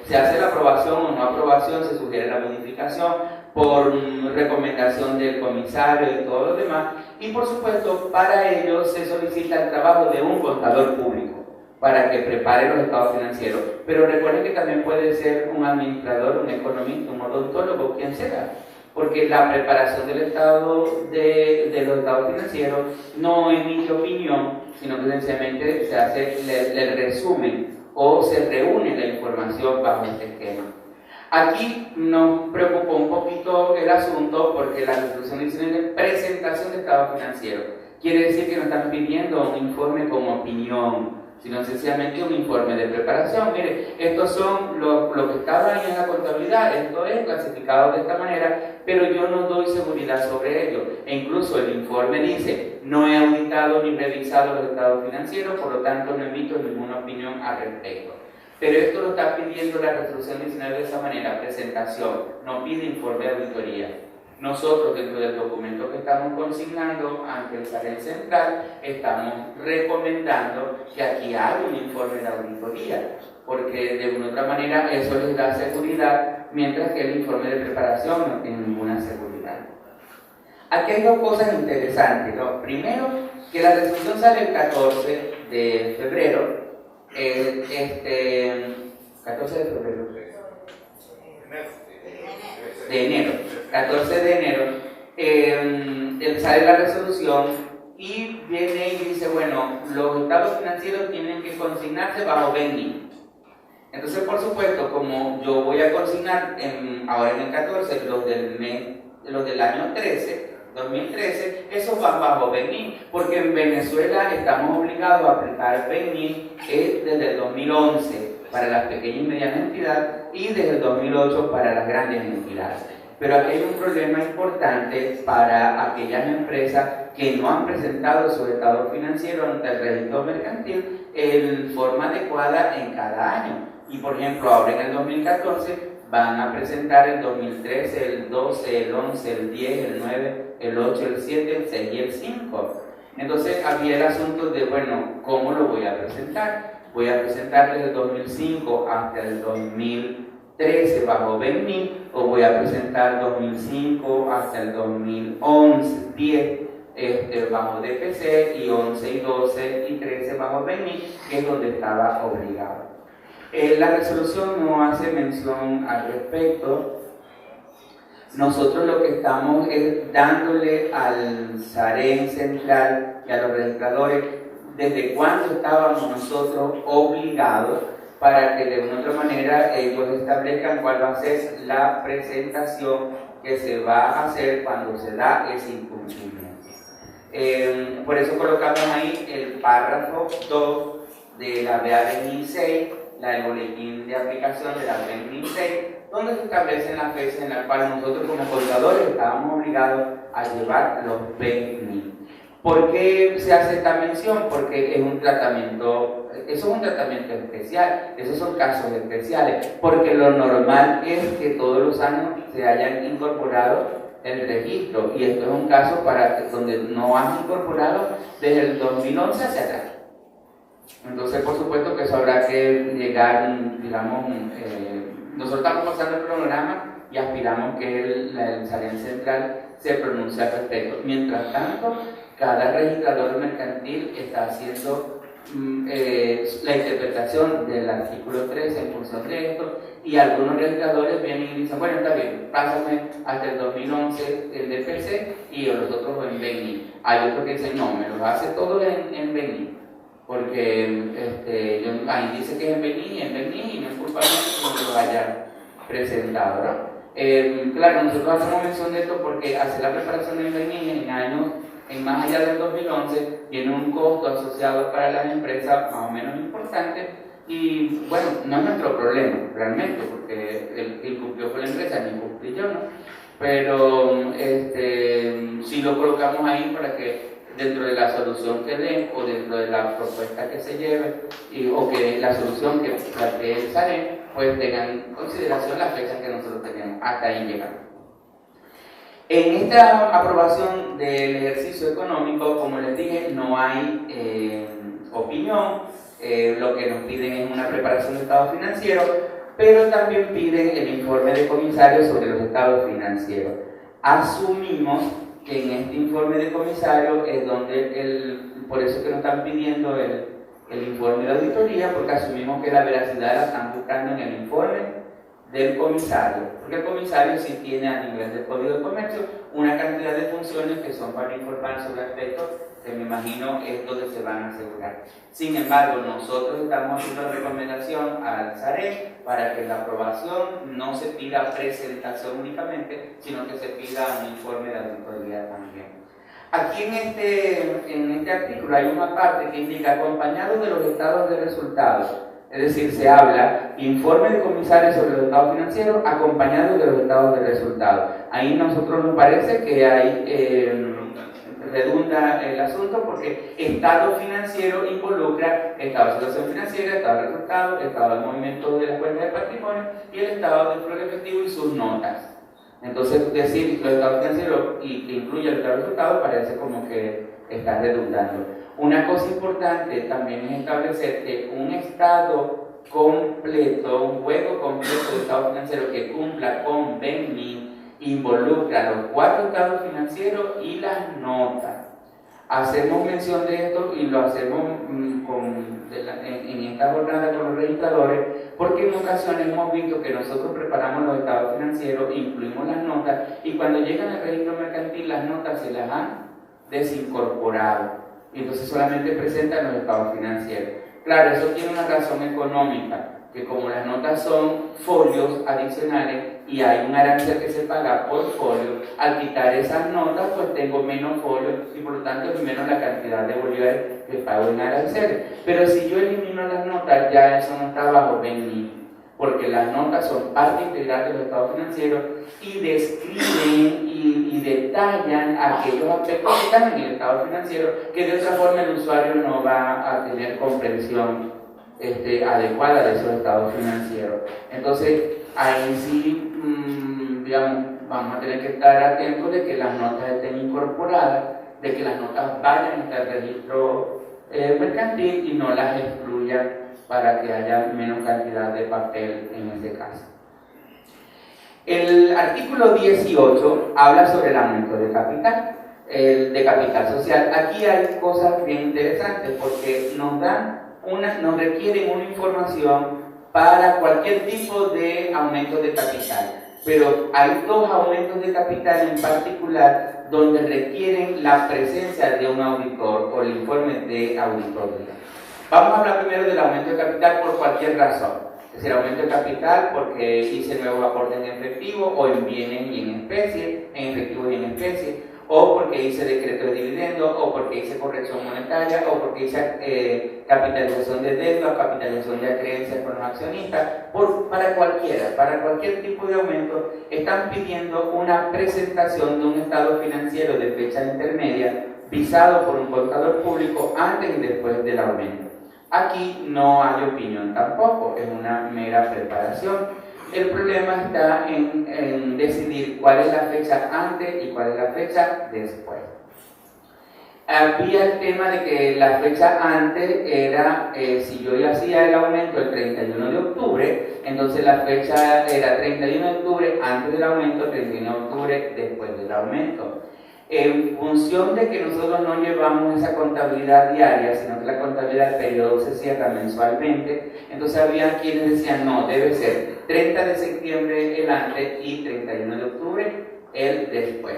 se hace la aprobación o no aprobación, se sugiere la modificación por recomendación del comisario y todo lo demás, y por supuesto para ello se solicita el trabajo de un contador público para que prepare los estados financieros. Pero recuerden que también puede ser un administrador, un economista, un odontólogo, quien sea, porque la preparación del estado de los estados financieros no emite opinión, sino que sencillamente se hace el resumen o se reúne la información bajo este esquema. Aquí nos preocupó un poquito el asunto porque la resolución dice presentación de estado financiero. Quiere decir que nos están pidiendo un informe como opinión, sino sencillamente un informe de preparación. Mire, estos son lo que estaba ahí en la contabilidad, esto es clasificado de esta manera, pero yo no doy seguridad sobre ello. E incluso el informe dice, no he auditado ni revisado los estados financieros, por lo tanto no emito ninguna opinión al respecto. Pero esto lo está pidiendo la resolución 19 de esa manera, presentación, no pide informe de auditoría. Nosotros, dentro del documento que estamos consignando ante el SAREN Central, estamos recomendando que aquí haya un informe de auditoría, porque de una u otra manera eso les da seguridad, mientras que el informe de preparación no tiene ninguna seguridad. Aquí hay dos cosas interesantes, ¿no? Primero, que la resolución sale el 14 de febrero, 14 de febrero, de enero, 14 de enero, sale la resolución y viene y dice, bueno, los estados financieros tienen que consignarse bajo BENI. Entonces, por supuesto, como yo voy a consignar ahora en el 14 los del año 2013, esos van bajo BENI, porque en Venezuela estamos obligados a aplicar BENI desde el 2011 para las pequeñas y medianas entidades y desde el 2008 para las grandes entidades. Pero aquí hay un problema importante para aquellas empresas que no han presentado su estado financiero ante el registro mercantil en forma adecuada en cada año. Y por ejemplo, ahora en el 2014 van a presentar el 2013, el 12, el 11, el 10, el 9, el 8, el 7, el 6 y el 5. Entonces había el asunto de, bueno, ¿cómo lo voy a presentar? Voy a presentar desde el 2005 hasta el 2013 bajo BENI, o voy a presentar 2005 hasta el 2011, 10 bajo DPC, y 11 y 12 y 13 bajo BENI, que es donde estaba obligado. La resolución no hace mención al respecto. Nosotros lo que estamos es dándole al SAREN Central y a los registradores desde cuándo estábamos nosotros obligados, para que de una u otra manera ellos establezcan cuál va a ser la presentación que se va a hacer cuando se da ese incumplimiento. Por eso colocamos ahí el párrafo 2 de la BA 6, el boletín de aplicación de la BA 6, donde se establecen las fechas en las cuales nosotros como contadores estábamos obligados a llevar los BNI. ¿Por qué se hace esta mención? Porque es un tratamiento, eso es un tratamiento especial, esos son casos especiales, porque lo normal es que todos los años se hayan incorporado el registro, y esto es un caso donde no has incorporado desde el 2011 hacia atrás. Entonces, por supuesto que eso habrá que llegar, digamos, nosotros estamos pasando el cronograma y aspiramos que el SAREN central se pronuncie al respecto. Mientras tanto, cada registrador mercantil está haciendo la interpretación del artículo 13 en función de esto, y algunos registradores vienen y dicen, bueno, está bien, pásame hasta el 2011 el DPC y los otros en BNI. Hay otros que dicen, no, me los hace todo en BNI, porque ahí dice que es en BNI y no es culpa mía que no me lo haya presentado, ¿no? Claro, nosotros hacemos mención de esto porque hacer la preparación en BNI en más allá del 2011 tiene un costo asociado para las empresas más o menos importante, y bueno, no es nuestro problema realmente, porque el que incumplió fue la empresa, ni incumplí yo, ¿no? Pero sí lo colocamos ahí para que dentro de la solución que den o dentro de la propuesta que se lleve o que la solución que plantee el SAREN, pues tengan en consideración las fechas que nosotros tenemos. Hasta ahí llegamos. En esta aprobación del ejercicio económico, como les dije, no hay opinión. Lo que nos piden es una preparación de estado financiero, pero también piden el informe de comisario sobre los estados financieros. Asumimos que en este informe de comisario es donde, por eso que nos están pidiendo el informe de auditoría, porque asumimos que la veracidad la están buscando en el informe del comisario, porque el comisario sí tiene a nivel del Código de Comercio una cantidad de funciones que son para informar sobre aspectos que me imagino es donde se van a asegurar. Sin embargo, nosotros estamos haciendo recomendación al SAREN para que la aprobación no se pida presentación únicamente, sino que se pida un informe de auditoría también. Aquí en este artículo hay una parte que indica acompañado de los estados de resultados. Es decir, se habla informe de comisario sobre los estados financieros acompañado de los estados de resultados. Ahí nosotros nos parece que hay redunda el asunto, porque estado financiero involucra estado de situación financiera, estado de resultados, estado de movimiento de la cuenta de patrimonio y el estado de flujo efectivo y sus notas. Entonces, decir los estados financieros y que incluye el estado de resultados parece como que está redundando. Una cosa importante también es establecer que un estado completo, un juego completo de estado financiero que cumpla con BNI involucra los 4 estados financieros y las notas. Hacemos mención de esto y lo hacemos en esta jornada con los registradores, porque en ocasiones hemos visto que nosotros preparamos los estados financieros, incluimos las notas, y cuando llegan al registro mercantil las notas se las han desincorporado. Y entonces solamente presentan los estados financieros. Claro, eso tiene una razón económica, que como las notas son folios adicionales y hay un arancel que se paga por folio, al quitar esas notas pues tengo menos folios y por lo tanto menos la cantidad de bolívares que pago en arancel. Pero si yo elimino las notas, ya eso no está bajo BNI, porque las notas son parte integral de los estados financieros y describen y detallan aquellos aspectos que están en el estado financiero, que de otra forma el usuario no va a tener comprensión adecuada de esos estados financieros. Entonces, ahí sí, digamos, vamos a tener que estar atentos de que las notas estén incorporadas, de que las notas vayan hasta el registro mercantil y no las excluyan para que haya menos cantidad de papel en ese caso. El artículo 18 habla sobre el aumento de capital, de capital social. Aquí hay cosas bien interesantes porque nos requieren una información para cualquier tipo de aumento de capital, pero hay 2 aumentos de capital en particular donde requieren la presencia de un auditor o el informe de auditoría. Vamos a hablar primero del aumento de capital por cualquier razón. Es decir, aumento de capital porque hice nuevos aportes en efectivo o en bienes y en especie, en efectivo y en especie, o porque hice decreto de dividendo, o porque hice corrección monetaria, o porque hice capitalización de deuda, capitalización de creencias con los accionistas, para cualquier tipo de aumento, están pidiendo una presentación de un estado financiero de fecha intermedia visado por un contador público antes y después del aumento. Aquí no hay opinión tampoco, es una mera preparación. El problema está en decidir cuál es la fecha antes y cuál es la fecha después. Había el tema de que la fecha antes era, si yo ya hacía el aumento el 31 de octubre, entonces la fecha era 31 de octubre antes del aumento, 31 de octubre después del aumento. En función de que nosotros no llevamos esa contabilidad diaria, sino que la contabilidad del periodo se cierra mensualmente, entonces había quienes decían, no, debe ser 30 de septiembre el antes y 31 de octubre el después.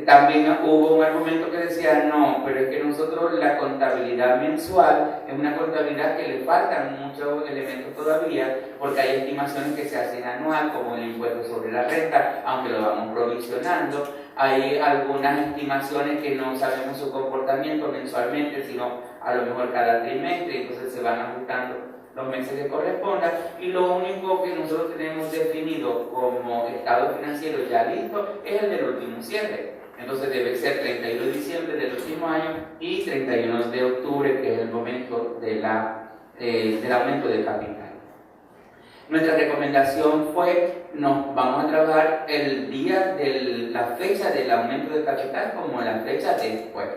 También hubo un argumento que decía, no, pero es que nosotros la contabilidad mensual es una contabilidad que le faltan muchos elementos todavía, porque hay estimaciones que se hacen anual, como el impuesto sobre la renta, aunque lo vamos provisionando. Hay algunas estimaciones que no sabemos su comportamiento mensualmente, sino a lo mejor cada trimestre, entonces se van ajustando los meses que correspondan, y lo único que nosotros tenemos definido como estado financiero ya listo es el del último cierre. Entonces debe ser 31 de diciembre del último año y 31 de octubre, que es el momento del aumento de capital. Nuestra recomendación fue, nos vamos a trabajar el día de la fecha del aumento de capital como la fecha después.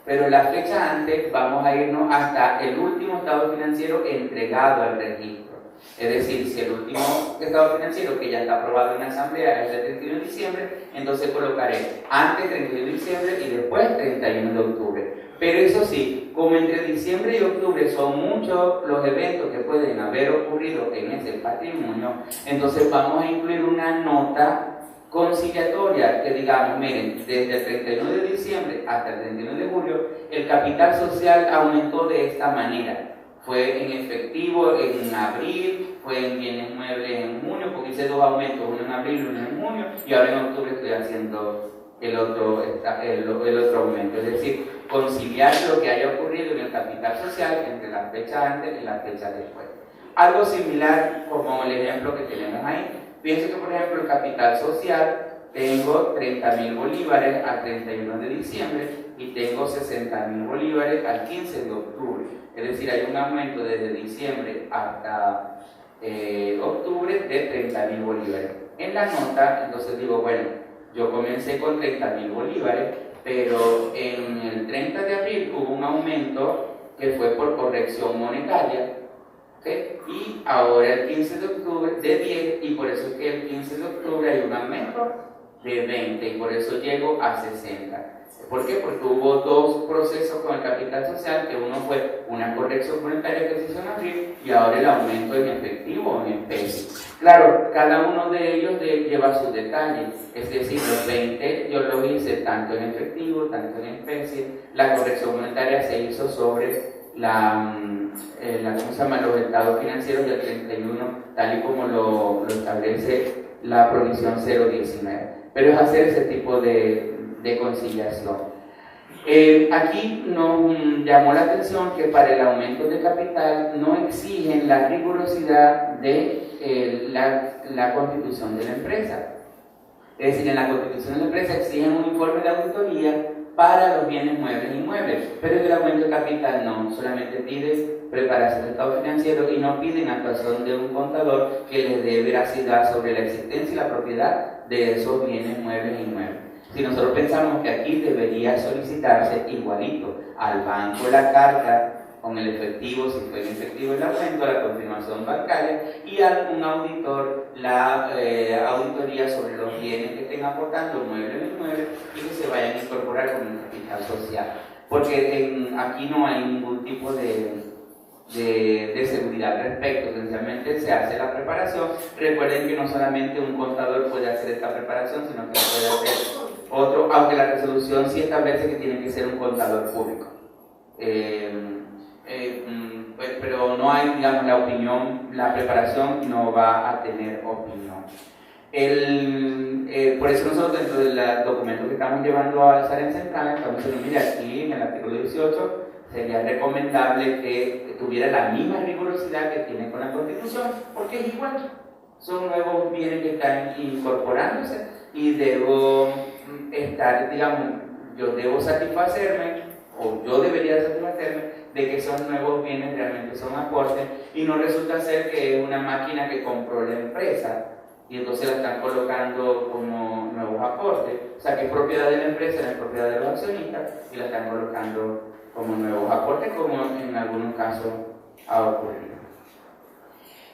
Pero la fecha antes vamos a irnos hasta el último estado financiero entregado al registro. Es decir, si el último estado financiero que ya está aprobado en la asamblea es el 31 de diciembre, entonces colocaré antes 31 de diciembre y después 31 de octubre. Pero eso sí, como entre diciembre y octubre son muchos los eventos que pueden haber ocurrido en ese patrimonio, entonces vamos a incluir una nota conciliatoria que digamos, miren, desde el 31 de diciembre hasta el 31 de julio, el capital social aumentó de esta manera. Fue en efectivo en abril, fue en bienes muebles en junio, porque hice dos aumentos, uno en abril y uno en junio, y ahora en octubre estoy haciendo el otro aumento. Es decir, conciliar lo que haya ocurrido en el capital social entre la fecha antes y la fecha después. Algo similar como el ejemplo que tenemos ahí. Pienso que, por ejemplo, el capital social, tengo 30.000 bolívares al 31 de diciembre y tengo 60.000 bolívares al 15 de octubre. Es decir, hay un aumento desde diciembre hasta octubre de 30.000 bolívares. En la nota, entonces digo, bueno, yo comencé con 30.000 bolívares, pero en el 30 de abril hubo un aumento que fue por corrección monetaria, ¿okay? Y ahora el 15 de octubre de 10, y por eso es que el 15 de octubre hay un aumento de 20, y por eso llego a 60. ¿Por qué? Porque hubo dos procesos con el capital social, que uno fue una corrección monetaria que se hizo en abril y ahora el aumento en efectivo o en especie. Claro, cada uno de ellos lleva sus detalles, es decir, los 20 yo los hice tanto en efectivo, tanto en especie. La corrección monetaria se hizo sobre ¿cómo se llama? Los estados financieros del 31, tal y como lo establece la provisión 019. Pero es hacer ese tipo de conciliación. Aquí nos llamó la atención que para el aumento de capital no exigen la rigurosidad de la constitución de la empresa. Es decir, en la constitución de la empresa exigen un informe de auditoría para los bienes muebles e inmuebles, pero en el aumento de capital no, solamente pide preparación del estado financiero y no piden actuación de un contador que les dé veracidad sobre la existencia y la propiedad de esos bienes muebles e inmuebles. Si nosotros pensamos que aquí debería solicitarse igualito al banco la carta con el efectivo, si fue en efectivo el aumento, la confirmación bancaria, y a un auditor la auditoría sobre los bienes que estén aportando, muebles e inmuebles, y que se vayan a incorporar con el capital social. Porque aquí no hay ningún tipo de seguridad al respecto, esencialmente se hace la preparación. Recuerden que no solamente un contador puede hacer esta preparación, sino que puede hacer otro, aunque la resolución sí establece que tiene que ser un contador público. Pues pero no hay, digamos, la opinión, la preparación no va a tener opinión. Por eso nosotros dentro del documento que estamos llevando al SAREN Central estamos diciendo, mira, aquí en el artículo 18 sería recomendable que tuviera la misma rigurosidad que tiene con la Constitución, porque es igual, son nuevos bienes que están incorporándose y debo estar, digamos, yo debo satisfacerme, o yo debería satisfacerme, de que esos nuevos bienes realmente son aportes y no resulta ser que es una máquina que compró la empresa y entonces la están colocando como nuevos aportes, o sea que es propiedad de la empresa, no es propiedad de los accionistas y la están colocando como nuevos aportes, como en algunos casos ha ocurrido.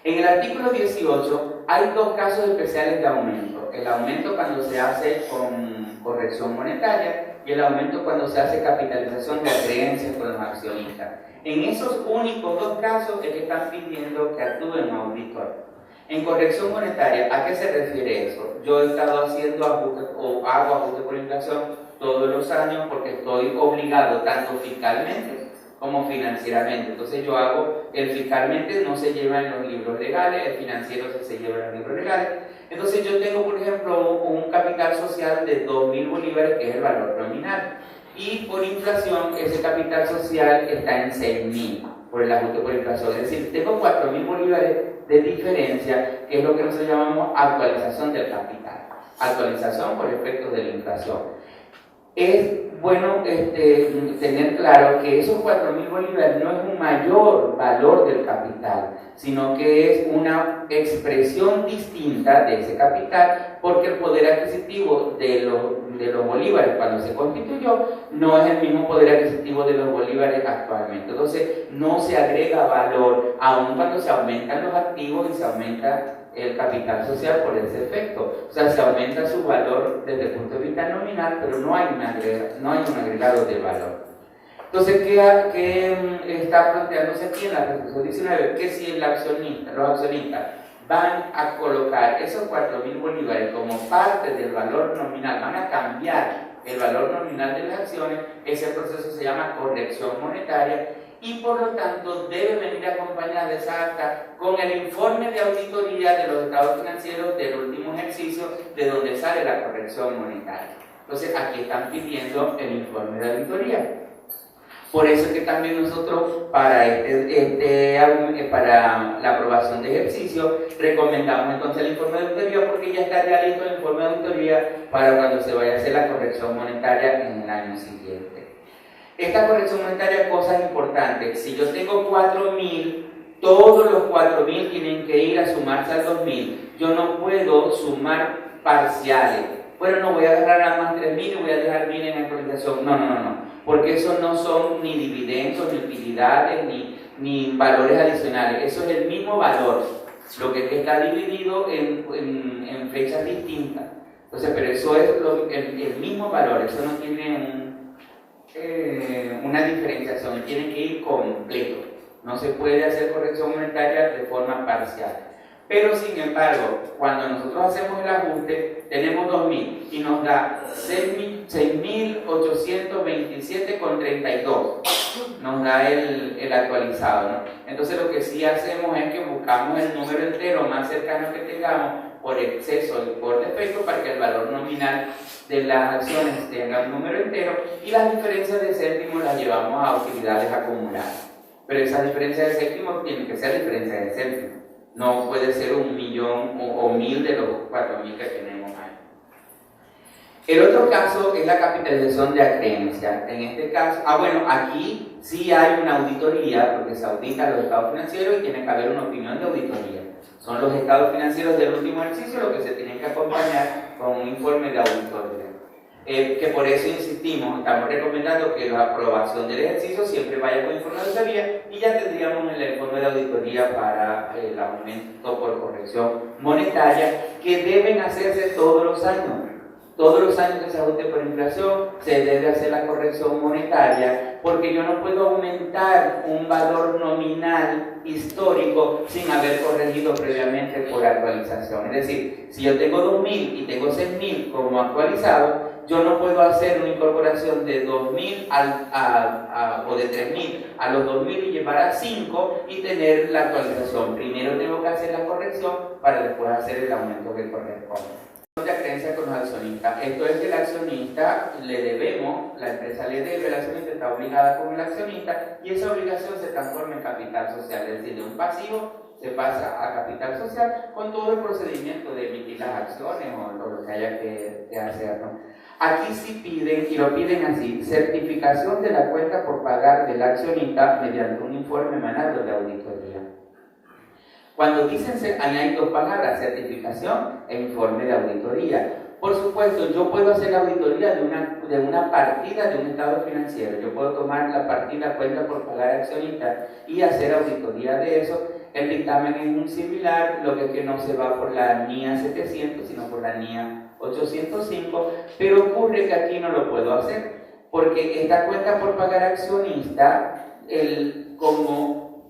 En el artículo 18 hay dos casos especiales de aumento: el aumento cuando se hace con corrección monetaria y el aumento cuando se hace capitalización de creencias con los accionistas. En esos únicos dos casos es que están pidiendo que actúe un auditor. En corrección monetaria, ¿a qué se refiere eso? Yo he estado haciendo ajustes o hago ajustes por inflación todos los años porque estoy obligado tanto fiscalmente como financieramente. Entonces yo hago, el fiscalmente no se lleva en los libros legales, el financiero se lleva en los libros legales. Entonces yo tengo, por ejemplo, un capital social de 2.000 bolívares, que es el valor nominal. Y por inflación, ese capital social está en 6.000 por el ajuste por inflación. Es decir, tengo 4.000 bolívares de diferencia, que es lo que nosotros llamamos actualización del capital. Actualización por efectos de la inflación. Es bueno tener claro que esos 4.000 bolívares no es un mayor valor del capital, sino que es una expresión distinta de ese capital, porque el poder adquisitivo de los bolívares cuando se constituyó no es el mismo poder adquisitivo de los bolívares actualmente. Entonces no se agrega valor aun cuando se aumentan los activos y se aumenta el capital social por ese efecto. O sea, se aumenta su valor desde el punto de vista nominal, pero no hay un agregado de valor. Entonces, ¿qué está planteándose aquí en la resolución 19? Que si los accionistas van a colocar esos 4.000 bolívares como parte del valor nominal, van a cambiar el valor nominal de las acciones, ese proceso se llama corrección monetaria y por lo tanto debe venir acompañada de esa acta con el informe de auditoría de los estados financieros del último ejercicio de donde sale la corrección monetaria. Entonces aquí están pidiendo el informe de auditoría. Por eso es que también nosotros para la aprobación de ejercicio recomendamos entonces el informe de auditoría, porque ya estaría listo el informe de auditoría para cuando se vaya a hacer la corrección monetaria en el año siguiente. Esta corrección monetaria, cosas importantes: si yo tengo 4.000, todos los 4.000 tienen que ir a sumarse al 2.000. Yo no puedo sumar parciales. Bueno, no voy a agarrar nada más 3.000 y voy a dejar 1.000 en actualización. No. Porque eso no son ni dividendos, ni utilidades, ni valores adicionales. Eso es el mismo valor, lo que está dividido en fechas distintas. Entonces, pero eso es el mismo valor, eso no tiene una diferenciación, tiene que ir completo. No se puede hacer corrección monetaria de forma parcial. Pero sin embargo, cuando nosotros hacemos el ajuste, tenemos 2.000 y nos da 6.827,32. Nos da el actualizado, ¿no? Entonces lo que sí hacemos es que buscamos el número entero más cercano que tengamos por exceso y por defecto para que el valor nominal de las acciones tenga un número entero y las diferencias de céntimos las llevamos a utilidades acumuladas. Pero esas diferencias de céntimos tienen que ser diferencias de céntimos. No puede ser 1.000.000 o 1.000 de los 4.000 que tenemos ahí. El otro caso es la capitalización de acreencia. En este caso, aquí sí hay una auditoría, porque se auditan los estados financieros y tiene que haber una opinión de auditoría. Son los estados financieros del último ejercicio los que se tienen que acompañar con un informe de auditoría. Que por eso insistimos, estamos recomendando que la aprobación del ejercicio siempre vaya con informe de auditoría y ya tendríamos el informe de auditoría para el aumento por corrección monetaria, que deben hacerse todos los años. Todos los años que se ajuste por inflación se debe hacer la corrección monetaria, porque yo no puedo aumentar un valor nominal histórico sin haber corregido previamente por actualización. Es decir, si yo tengo 2.000 y tengo 6.000 como actualizado, yo no puedo hacer una incorporación de 2.000 o de 3.000 a los 2.000 y llevar a 5 y tener la actualización. Primero tengo que hacer la corrección para después hacer el aumento que corresponde. La creencia con los accionistas. Esto es que el accionista le debemos, la empresa le debe, el accionista está obligada con el accionista y esa obligación se transforma en capital social, es decir, de un pasivo se pasa a capital social con todo el procedimiento de emitir las acciones o lo que haya que hacer, ¿no? Aquí sí piden, y lo piden así, certificación de la cuenta por pagar del accionista mediante un informe emanado de auditoría. Cuando dicen, hay dos palabras, certificación e informe de auditoría. Por supuesto, yo puedo hacer la auditoría de una partida de un estado financiero. Yo puedo tomar la partida cuenta por pagar accionista y hacer auditoría de eso. El dictamen es muy similar, lo que es que no se va por la NIA 700, sino por la NIA 805, pero ocurre que aquí no lo puedo hacer, porque esta cuenta por pagar accionista,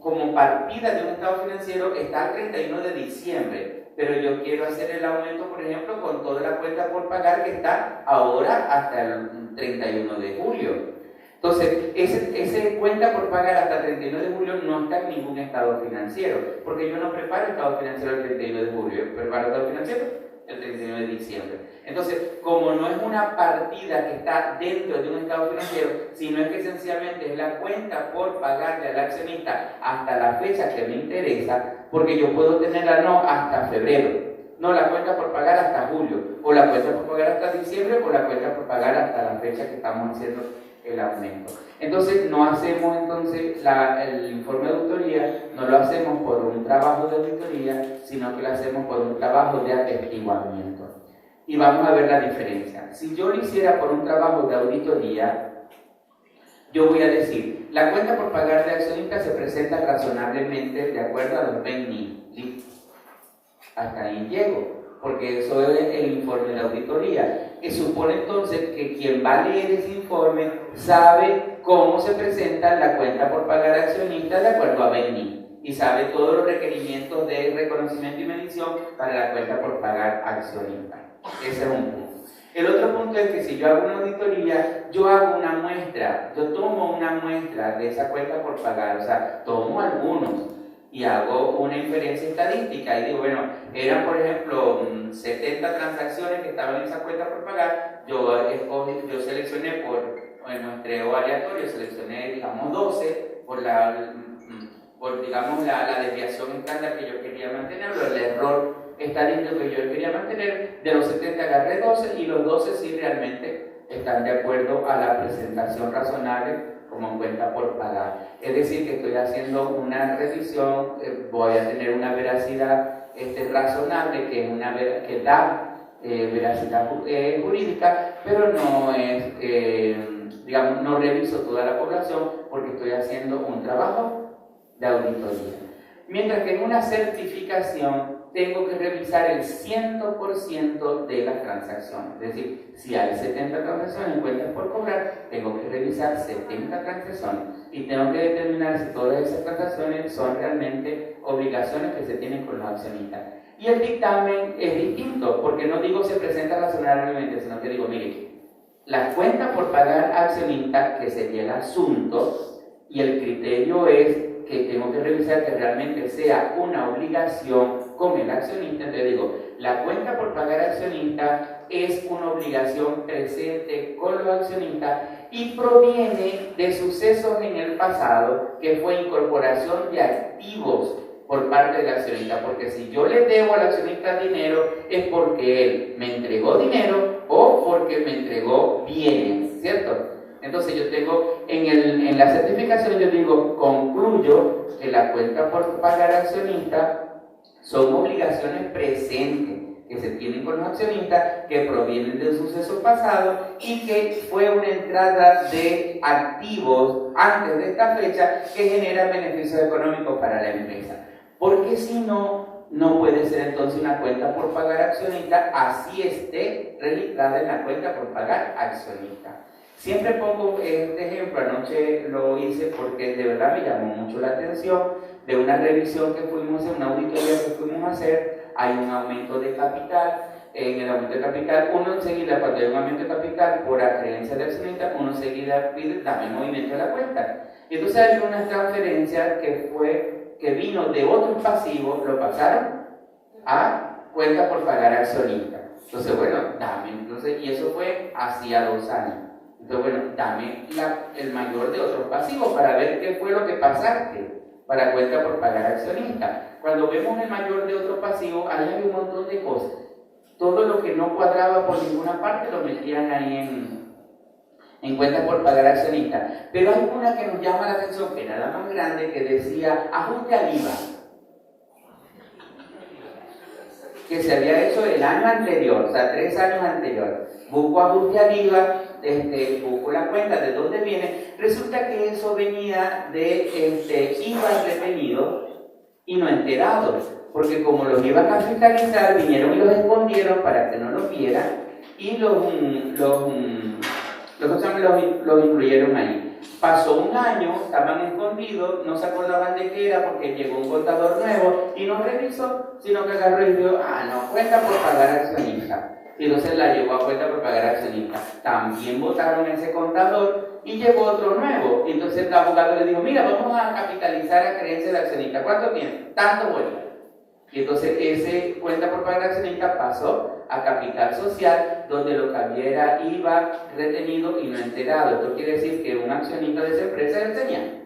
como partida de un estado financiero, está el 31 de diciembre, pero yo quiero hacer el aumento, por ejemplo, con toda la cuenta por pagar que está ahora hasta el 31 de julio. Entonces, ese cuenta por pagar hasta el 31 de julio no está en ningún estado financiero, porque yo no preparo el estado financiero el 31 de julio, yo preparo el estado financiero el 31 de diciembre. Entonces, como no es una partida que está dentro de un estado financiero, sino es que esencialmente es la cuenta por pagarle al accionista hasta la fecha que me interesa, porque yo puedo tenerla no hasta febrero, no la cuenta por pagar hasta julio, o la cuenta por pagar hasta diciembre, o la cuenta por pagar hasta la fecha que estamos haciendo el aumento. Entonces no hacemos el informe de auditoría, no lo hacemos por un trabajo de auditoría, sino que lo hacemos por un trabajo de atestiguamiento. Y vamos a ver la diferencia. Si yo lo hiciera por un trabajo de auditoría, yo voy a decir, la cuenta por pagar de accionista se presenta razonablemente de acuerdo a los BENI. Hasta ahí llego, porque eso es el informe de auditoría, que supone entonces que quien va a leer ese informe sabe cómo se presenta la cuenta por pagar accionista de acuerdo a BENI y sabe todos los requerimientos de reconocimiento y medición para la cuenta por pagar accionista. Ese es un punto. El otro punto es que si yo hago una auditoría, yo hago una muestra, yo tomo una muestra de esa cuenta por pagar, o sea, tomo algunos y hago una inferencia estadística y digo, bueno, eran por ejemplo 70 transacciones que estaban en esa cuenta por pagar, yo seleccioné en muestreo aleatorio, seleccioné digamos 12 por digamos la desviación estándar que yo quería mantener, o el error estadístico que yo quería mantener. De los 70 agarré 12 y los 12 sí realmente están de acuerdo a la presentación razonable como cuenta por pagar. Es decir, que estoy haciendo una revisión, voy a tener una veracidad razonable, que da veracidad jurídica, pero no es, digamos, no reviso toda la población porque estoy haciendo un trabajo de auditoría. Mientras que en una certificación tengo que revisar el 100% de las transacciones. Es decir, si hay 70 transacciones en cuentas por cobrar, tengo que revisar 70 transacciones y tengo que determinar si todas esas transacciones son realmente obligaciones que se tienen con los accionistas. Y el dictamen es distinto, porque no digo se presenta razonablemente, sino que digo, mire, la cuenta por pagar accionista, que sería el asunto, y el criterio es que tengo que revisar que realmente sea una obligación con el accionista. Entonces digo, la cuenta por pagar accionista es una obligación presente con los accionistas y proviene de sucesos en el pasado que fue incorporación de activos por parte del accionista, porque si yo le debo al accionista dinero es porque él me entregó dinero o porque me entregó bienes, ¿cierto? Entonces yo tengo, en la certificación yo digo, concluyo que la cuenta por pagar accionista son obligaciones presentes que se tienen con los accionistas, que provienen del suceso pasado y que fue una entrada de activos antes de esta fecha que generan beneficios económicos para la empresa. Porque si no, no puede ser entonces una cuenta por pagar accionista, así esté registrada en la cuenta por pagar accionista. Siempre pongo este ejemplo, anoche lo hice porque de verdad me llamó mucho la atención de una revisión que fuimos a hacer, una auditoría que fuimos a hacer, hay un aumento de capital en el aumento de capital, uno enseguida, cuando hay un aumento de capital por acreencia del accionista, uno enseguida pide dame el movimiento de la cuenta. Y entonces hay una transferencia que vino de otros pasivos, lo pasaron a cuenta por pagar accionista. Entonces, bueno, dame, entonces, y eso fue hacía 2 años. Entonces, bueno, dame el mayor de otros pasivos para ver qué fue lo que pasaste para cuenta por pagar accionista. Cuando vemos el mayor de otros pasivos, ahí hay un montón de cosas. Todo lo que no cuadraba por ninguna parte lo metían ahí en cuenta por pagar accionista. Pero hay una que nos llama la atención, que era la más grande, que decía ajuste al IVA, que se había hecho el año anterior, o sea, 3 años anterior. Busco ajuste al IVA, busco la cuenta de dónde viene. Resulta que eso venía de IVA retenido y no enterados, porque como los iban a fiscalizar, vinieron y los escondieron para que no los vieran y los incluyeron ahí. Pasó un año, estaban escondidos, no se acordaban de qué era porque llegó un contador nuevo y no revisó, sino que agarró y dijo, no, cuenta por pagar accionista. Y entonces la llevó a cuenta por pagar accionista. También votaron ese contador y llegó otro nuevo. Y entonces el abogado le dijo, mira, vamos a capitalizar a creencia del accionista. ¿Cuánto tiene? Tanto bolívares. Y entonces ese cuenta por pagar accionista pasó a capital social, donde lo que había era IVA retenido y no enterado. Esto quiere decir que un accionista de esa empresa es el señal,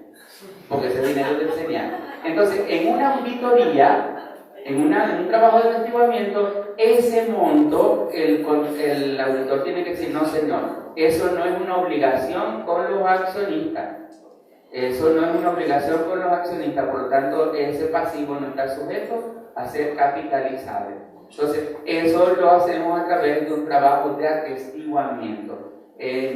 porque ese dinero es del señal. Entonces, en una auditoría, en un trabajo de testiguamiento, ese monto, el auditor tiene que decir, no señor, eso no es una obligación con los accionistas. Eso no es una obligación con los accionistas, por lo tanto, ese pasivo no está sujeto a ser capitalizable. Entonces, eso lo hacemos a través de un trabajo de atestiguamiento.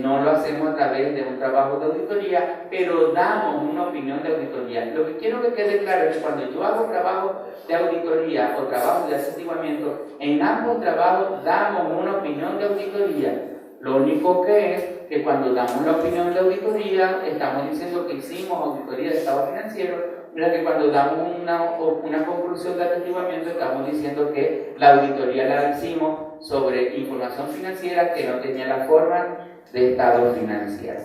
No lo hacemos a través de un trabajo de auditoría, pero damos una opinión de auditoría. Lo que quiero que quede claro es que cuando yo hago trabajo de auditoría o trabajo de atestiguamiento, en ambos trabajos damos una opinión de auditoría. Lo único que es que cuando damos la opinión de auditoría, estamos diciendo que hicimos auditoría de estado financiero, mientras que cuando damos una conclusión de atestiguamiento, estamos diciendo que la auditoría la hicimos sobre información financiera que no tenía la forma de estado financiero.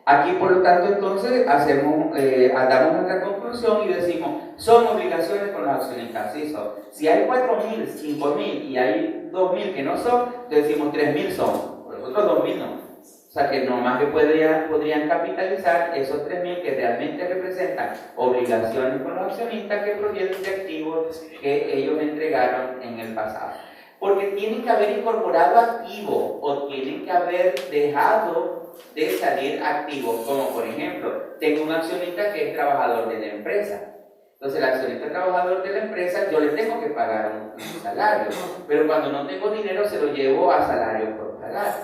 Aquí, por lo tanto, entonces, damos nuestra conclusión y decimos, son obligaciones con los accionistas, sí son. Si hay 4.000, 5.000 y hay 2.000 que no son, decimos 3.000 son, por los otros 2.000 no. O sea que nomás que podrían capitalizar esos 3.000 que realmente representan obligaciones con los accionistas que provienen de activos que ellos entregaron en el pasado. Porque tienen que haber incorporado activos o tienen que haber dejado de salir activos, como por ejemplo, tengo un accionista que es trabajador de la empresa. Entonces el accionista trabajador de la empresa, yo le tengo que pagar un salario, pero cuando no tengo dinero se lo llevo a salario por pagar.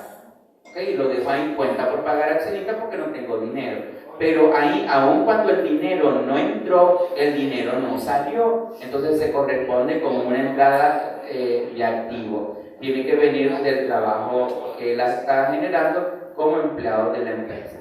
¿Okay? Lo dejo ahí en cuenta por pagar accionista porque no tengo dinero. Pero ahí, aun cuando el dinero no entró, el dinero no salió, entonces se corresponde como una entrada de activo. Tiene que venir del trabajo que él está generando como empleado de la empresa.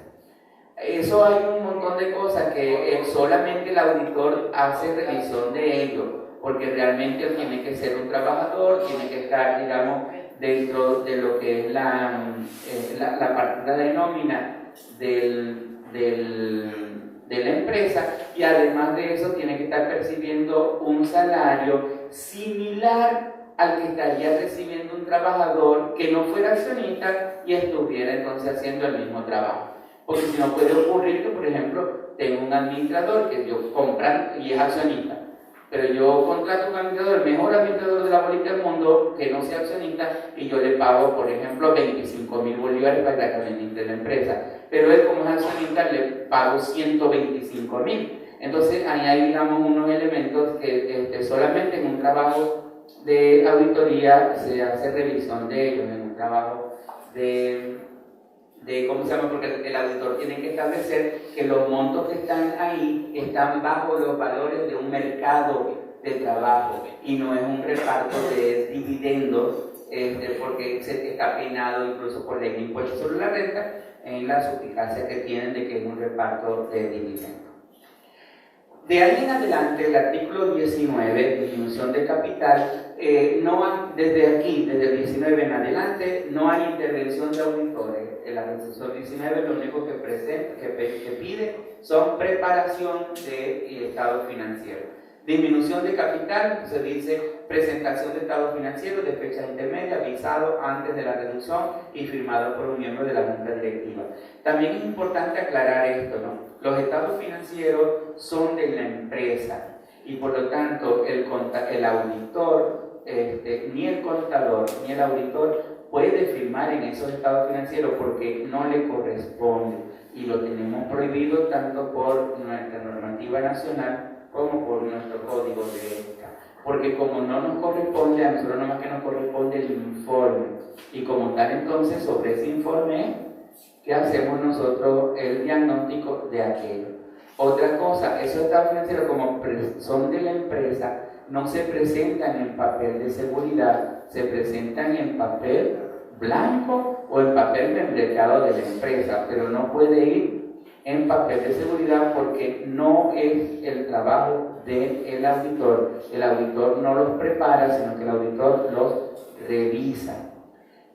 Eso hay un montón de cosas que solamente el auditor hace revisión de ello, porque realmente él tiene que ser un trabajador, tiene que estar, digamos, dentro de lo que es la partida de nómina de la empresa, y además de eso tiene que estar percibiendo un salario similar al que estaría recibiendo un trabajador que no fuera accionista y estuviera entonces haciendo el mismo trabajo. Porque si no puede ocurrir que, por ejemplo, tengo un administrador que yo compran y es accionista, pero yo contrato un administrador, el mejor administrador de la bolita del mundo, que no sea accionista, y yo le pago, por ejemplo, 25.000 bolívares para que administre la empresa. Pero él, como es accionista, le pago 125.000. Entonces, ahí hay, digamos, unos elementos que solamente en un trabajo de auditoría se hace revisión de ellos, en un trabajo ¿cómo se llama? Porque el auditor tiene que establecer que los montos que están ahí están bajo los valores de un mercado de trabajo y no es un reparto de dividendos, porque se está penado incluso por ley de impuestos sobre la renta en la suficacia que tienen de que es un reparto de dividendos. De ahí en adelante, el artículo 19, disminución de capital, desde aquí, desde el 19 en adelante, no hay intervención de auditores. El asesor 19 lo único que pide son preparación de estado financiero. Disminución de capital, se dice presentación de estado financiero de fecha intermedia, avisado antes de la reducción y firmado por un miembro de la Junta Directiva. También es importante aclarar esto, ¿no? Los estados financieros son de la empresa y por lo tanto el auditor, ni el contador ni el auditor puede firmar en esos estados financieros porque no le corresponde y lo tenemos prohibido tanto por nuestra normativa nacional como por nuestro código de ética, porque como no nos corresponde, a nosotros nomás que nos corresponde el informe, y como tal entonces sobre ese informe, ¿qué hacemos nosotros? El diagnóstico de aquello. Otra cosa, esos estados financieros como son de la empresa, no se presentan en papel de seguridad, se presentan en papel blanco o en papel membretado de la empresa, pero no puede ir en papel de seguridad porque no es el trabajo del auditor. El auditor no los prepara, sino que el auditor los revisa.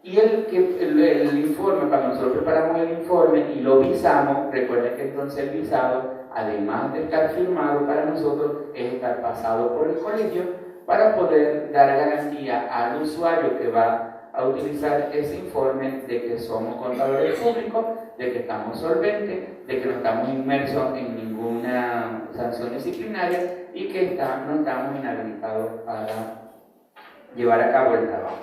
Y el informe, cuando nosotros preparamos el informe y lo visamos, recuerden que entonces el visado, además de estar firmado para nosotros, es estar pasado por el colegio para poder dar garantía al usuario que va a utilizar ese informe de que somos contadores públicos, de que estamos solventes, de que no estamos inmersos en ninguna sanción disciplinaria y que no estamos inhabilitados para llevar a cabo el trabajo.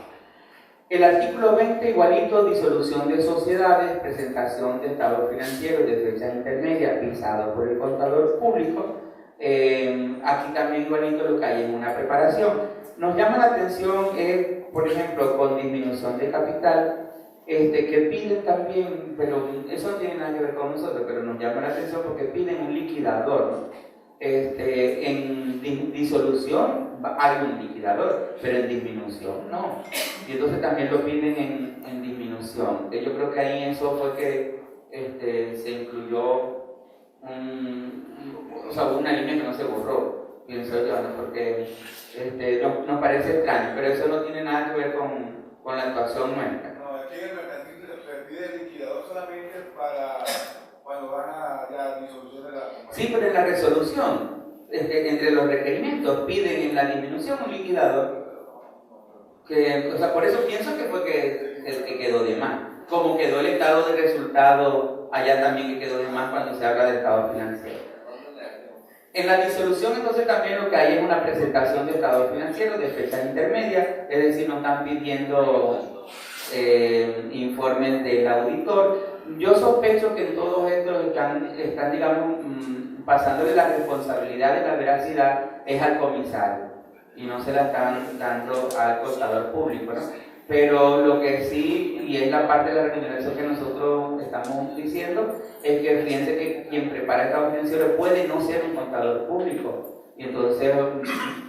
El artículo 20, igualito, disolución de sociedades, presentación de estados financieros de fecha intermedia, visado por el contador público. Aquí también igualito lo que hay en una preparación. Nos llama la atención, por ejemplo, con disminución de capital, que piden también, pero eso no tiene nada que ver con nosotros, pero nos llama la atención porque piden un liquidador, ¿no? En disolución hay un liquidador, pero en disminución no. Y entonces también lo piden en disminución. Yo creo que ahí eso fue que se incluyó una línea que no se borró, pienso yo, ¿no? Porque nos parece extraño, pero eso no tiene nada que ver con la actuación nuestra. No, aquí en el mercantil se pide el liquidador solamente para cuando van a la disolución de la compañía. Sí, pero en la resolución, entre los requerimientos, piden en la disminución un liquidador. Por eso pienso que fue el que quedó de más. Como quedó el estado de resultado, allá también que quedó de más cuando se habla de estado financiero. En la disolución entonces también lo que hay es una presentación de estado financiero de fecha intermedia, es decir, nos están pidiendo informes del auditor. Yo sospecho que en todos estos están digamos, pasándole la responsabilidad de la veracidad es al comisario y no se la están dando al contador público, ¿no? Pero lo que sí, y es la parte de la remuneración que nosotros estamos diciendo, es que fíjense que quien prepara el estado financiero puede no ser un contador público. Y entonces,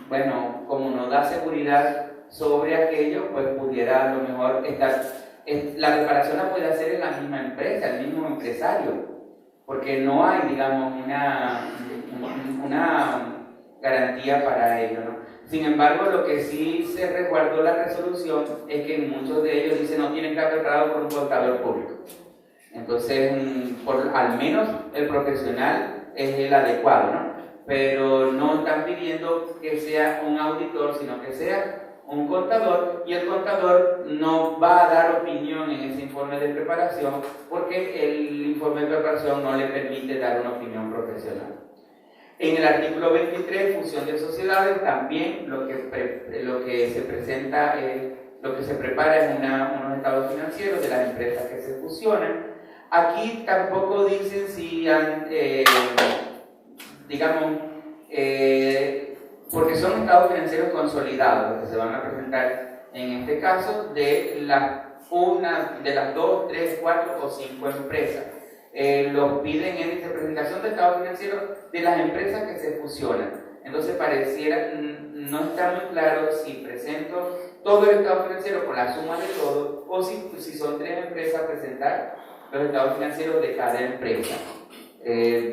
bueno, como nos da seguridad sobre aquello, pues pudiera a lo mejor estar... La preparación la puede hacer en la misma empresa, el mismo empresario, porque no hay, digamos, una garantía para ello, ¿no? Sin embargo, lo que sí se resguardó la resolución es que muchos de ellos dicen no tienen que estar preparados por un contador público. Entonces, al menos el profesional es el adecuado, ¿no? Pero no están pidiendo que sea un auditor, sino que sea un contador, y el contador no va a dar opinión en ese informe de preparación porque el informe de preparación no le permite dar una opinión profesional. En el artículo 23, fusión de sociedades, también lo que se presenta, lo que se prepara es unos estados financieros de las empresas que se fusionan. Aquí tampoco dicen si han, porque son estados financieros consolidados los que se van a presentar en este caso de las 2, 3, 4 o 5 empresas. Los piden en esta presentación de estados financieros de las empresas que se fusionan. Entonces pareciera, no está muy claro si presento todo el estado financiero con la suma de todo o si son 3 empresas presentar los estados financieros de cada empresa.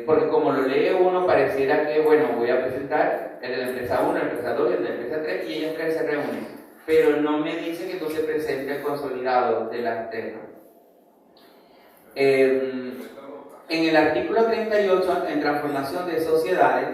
Porque como lo lee uno, pareciera que, bueno, voy a presentar el de la empresa 1, la empresa 2 y el de la empresa 3, y ellos tres se reúnen. Pero no me dice que entonces presente el consolidado de las tres. En el artículo 38, en transformación de sociedades,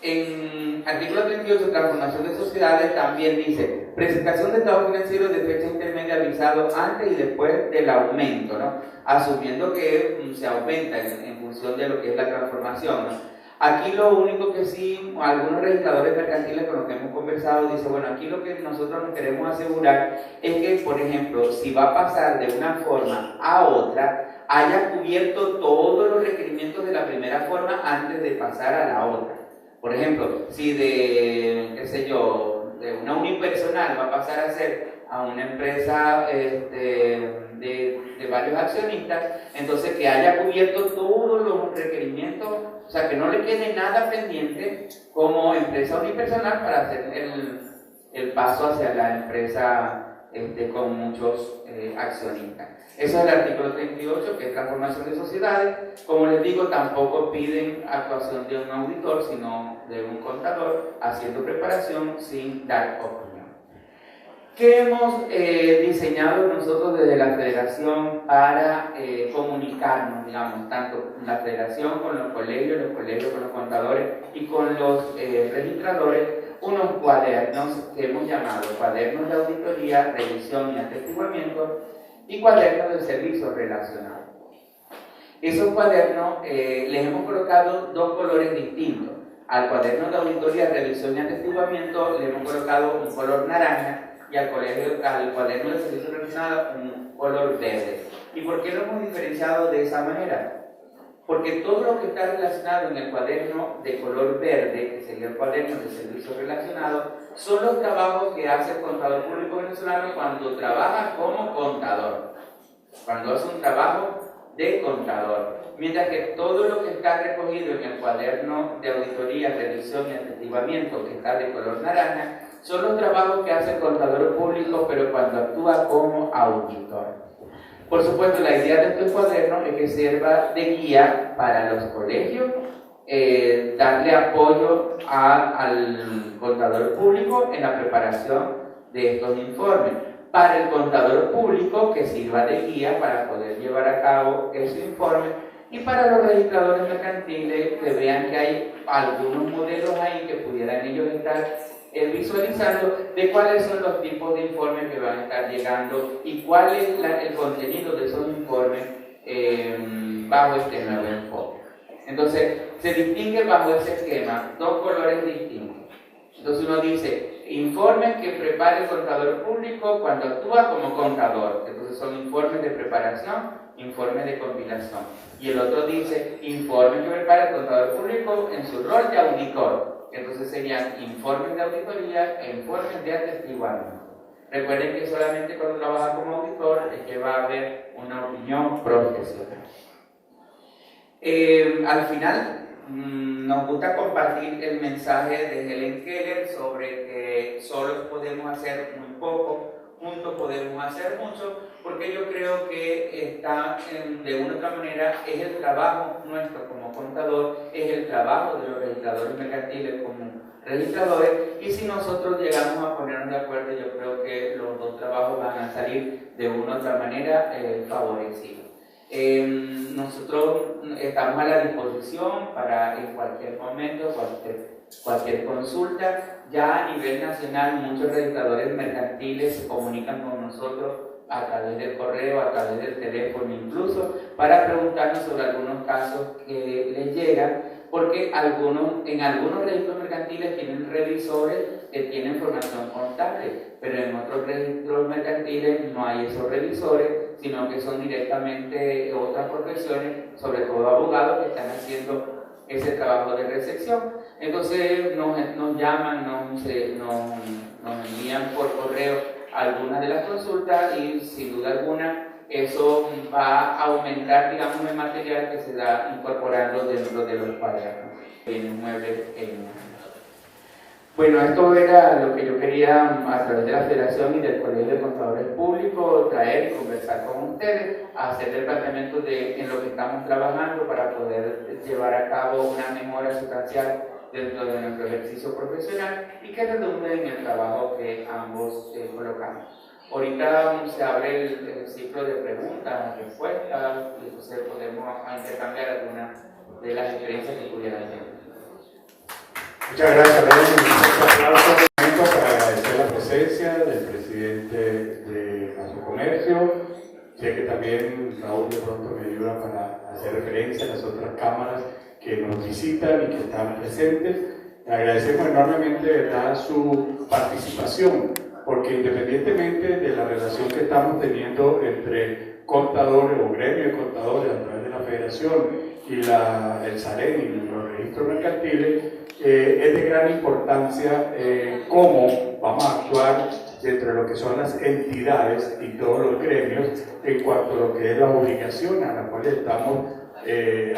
en artículo 38, transformación de sociedades, también dice presentación de estado financiero de fecha intermedia avisado antes y después del aumento, ¿no? Asumiendo que se aumenta en función de lo que es la transformación, ¿no? Aquí lo único que sí, algunos registradores mercantiles con los que hemos conversado dicen, bueno, aquí lo que nosotros nos queremos asegurar es que, por ejemplo, si va a pasar de una forma a otra, haya cubierto todos los requerimientos de la primera forma antes de pasar a la otra. Por ejemplo, si de, qué sé yo, de una unipersonal va a pasar a ser a una empresa de varios accionistas, entonces que haya cubierto todos los requerimientos, o sea, que no le quede nada pendiente como empresa unipersonal para hacer el paso hacia la empresa con muchos accionistas. Eso es el artículo 38, que es transformación de sociedades. Como les digo, tampoco piden actuación de un auditor, sino de un contador, haciendo preparación sin dar opinión. ¿Qué hemos diseñado nosotros desde la Federación para comunicarnos, digamos, tanto la Federación con los colegios con los contadores y con los registradores? Unos cuadernos que hemos llamado cuadernos de auditoría, revisión y atestiguamiento y cuadernos de servicios relacionados. Esos cuadernos les hemos colocado dos colores distintos. Al cuaderno de auditoría, revisión y atestiguamiento le hemos colocado un color naranja y al cuaderno de servicios relacionados un color verde. ¿Y por qué lo hemos diferenciado de esa manera? Porque todo lo que está relacionado en el cuaderno de color verde, que sería el cuaderno de servicios relacionados, son los trabajos que hace el contador público venezolano cuando trabaja como contador, cuando hace un trabajo de contador. Mientras que todo lo que está recogido en el cuaderno de auditoría, revisión y atestiguamiento, que está de color naranja, son los trabajos que hace el contador público, pero cuando actúa como auditor. Por supuesto, la idea de estos cuadernos es que sirva de guía para los colegios, darle apoyo al contador público en la preparación de estos informes. Para el contador público, que sirva de guía para poder llevar a cabo ese informe. Y para los registradores mercantiles, que vean que hay algunos modelos ahí que pudieran ellos estar visualizando de cuáles son los tipos de informes que van a estar llegando y cuál es el contenido de esos informes bajo este nuevo enfoque. Entonces, se distingue bajo ese esquema dos colores distintos. Entonces uno dice, informes que prepara el contador público cuando actúa como contador. Entonces son informes de preparación, informes de compilación. Y el otro dice, informes que prepara el contador público en su rol de auditor. Entonces serían informes de auditoría e informes de atestiguamiento. Recuerden que solamente cuando trabaja como auditor es que va a haber una opinión profesional. Al final, nos gusta compartir el mensaje de Helen Keller sobre que solos podemos hacer muy poco, juntos podemos hacer mucho, porque yo creo que está, de una u otra manera, es el trabajo nuestro como contador, es el trabajo de los registradores mercantiles como registradores, y si nosotros llegamos a ponernos de acuerdo, yo creo que los dos trabajos van a salir de una u otra manera favorecidos. Nosotros estamos a la disposición para en cualquier momento, cualquier consulta. Ya a nivel nacional muchos registradores mercantiles se comunican con nosotros a través del correo, a través del teléfono incluso, para preguntarnos sobre algunos casos que les llegan, porque en algunos registros mercantiles tienen revisores que tienen formación contable, pero en otros registros mercantiles no hay esos revisores, sino que son directamente otras profesiones, sobre todo abogados, que están haciendo ese trabajo de recepción. Entonces nos llaman, nos envían por correo algunas de las consultas y sin duda alguna eso va a aumentar, digamos, el material que se da incorporando dentro de los cuadernos en muebles. Bueno, esto era lo que yo quería a través de la Federación y del Colegio de Contadores Públicos traer y conversar con ustedes, hacer el planteamiento de en lo que estamos trabajando para poder llevar a cabo una mejora sustancial dentro de nuestro ejercicio profesional y que redunde en el trabajo que ambos colocamos. Ahorita se abre el ciclo de preguntas, respuestas, y entonces podemos intercambiar algunas de las experiencias que pudieran tener. Muchas gracias, Rey. Un para agradecer la presencia del presidente de nuestro comercio. Sé que también Raúl de pronto me ayuda para hacer referencia a las otras cámaras que nos visitan y que están presentes. Le agradecemos enormemente, ¿verdad?, su participación, porque independientemente de la relación que estamos teniendo entre contadores o gremio de contadores a través de la Federación y el SAREN y los registros mercantiles, es de gran importancia cómo vamos a actuar dentro de lo que son las entidades y todos los gremios en cuanto a lo que es la obligación a la cual estamos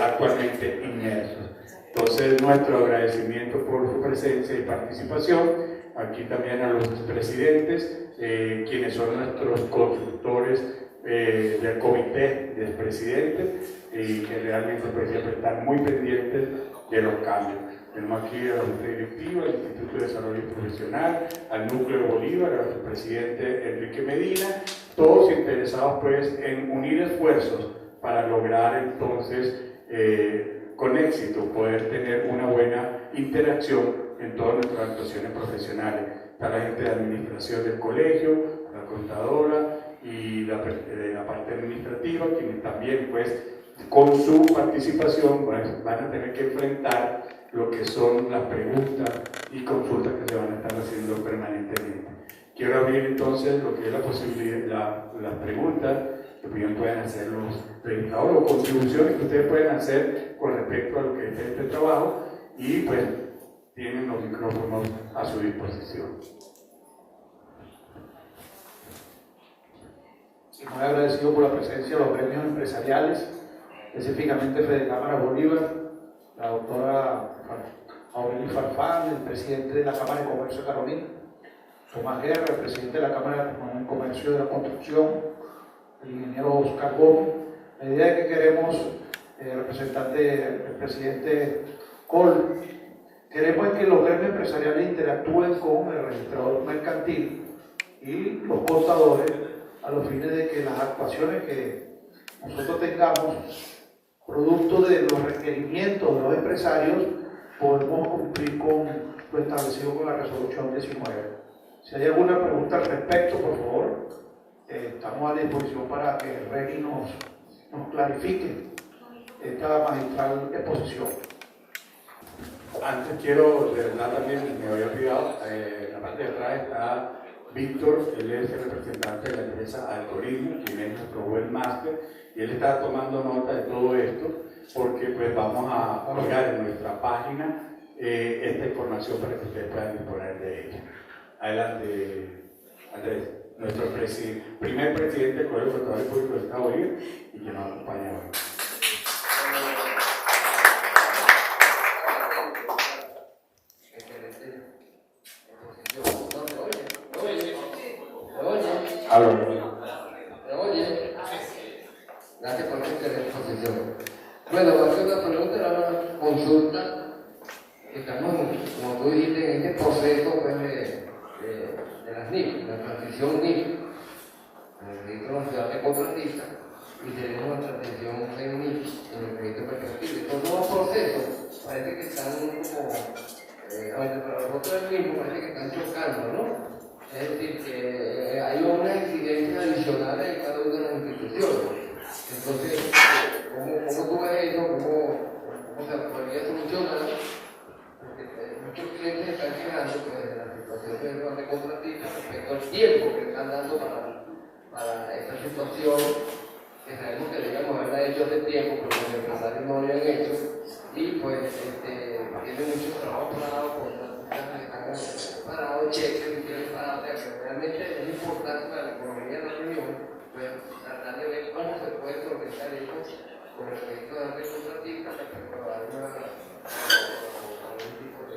actualmente inmersos. Entonces, nuestro agradecimiento por su presencia y participación. Aquí también a los presidentes, quienes son nuestros consultores del comité de presidentes y que realmente pues, siempre están muy pendientes de los cambios. Tenemos aquí a la Junta Directiva, al Instituto de Desarrollo Profesional, al Núcleo de Bolívar, a nuestro presidente Enrique Medina, todos interesados pues en unir esfuerzos para lograr entonces con éxito poder tener una buena interacción en todas nuestras actuaciones profesionales. Está la gente de administración del colegio, la contadora y la parte administrativa, quienes también pues con su participación van a tener que enfrentar lo que son las preguntas y consultas que se van a estar haciendo permanentemente. Quiero abrir entonces lo que es la posibilidad, las preguntas que bien pueden hacer los registrados o contribuciones que ustedes pueden hacer con respecto a lo que es este trabajo y pues tienen los micrófonos a su disposición. Muy agradecido por la presencia de los gremios empresariales, específicamente Fede Cámara Bolívar, la doctora Aureli Farfán, el presidente de la Cámara de Comercio de Carolina, Tomás Guerra, el presidente de la Cámara de Comercio de la Construcción, el ingeniero Oscar Gómez. La idea es que queremos, el presidente Col, queremos que los gremios empresariales interactúen con el registrador mercantil y los contadores a los fines de que las actuaciones que nosotros tengamos, producto de los requerimientos de los empresarios, podemos cumplir con lo establecido con la resolución 19. Si hay alguna pregunta al respecto, por favor, estamos a disposición para que el REGI nos clarifique esta magistral exposición. Antes quiero, de verdad también me había olvidado, en la parte de atrás está Víctor, él es el representante de la empresa Algoritmo, quien es nuestro webmaster, y él está tomando nota de todo esto, porque pues vamos a colgar en nuestra página esta información para que ustedes puedan disponer de ella. Adelante, Andrés, nuestro primer presidente del Colegio de Contadores Públicos de Estado Bolívar y que nos acompaña hoy. Gracias por esta exposición. Bueno, va a ser una pregunta, una consulta. Estamos, como tú dijiste, en este proceso pues, de las NIF, la transición NIF, en el registro nacional de contratistas, y tenemos la transición en NIF, en el registro mercantil. Estos nuevos procesos parece que están como, para nosotros mismos parece que están chocando, ¿no? Es decir, que hay una exigencia adicional en cada una de las instituciones. Entonces, ¿cómo tú ves eso? ¿Cómo se podría solucionar? Porque muchos clientes están quejando de la situación de contratistas respecto al tiempo que están dando para esta situación, que sabemos que debíamos haberla hecho hace tiempo, pero los empresarios no lo habían hecho, y pues tiene mucho trabajo parado por parado, cheques, y tienen parado, que realmente es importante para la economía de la región, pues tratar de ver cómo se puede solventar eso con respecto a las contratistas respecto a algún tipo de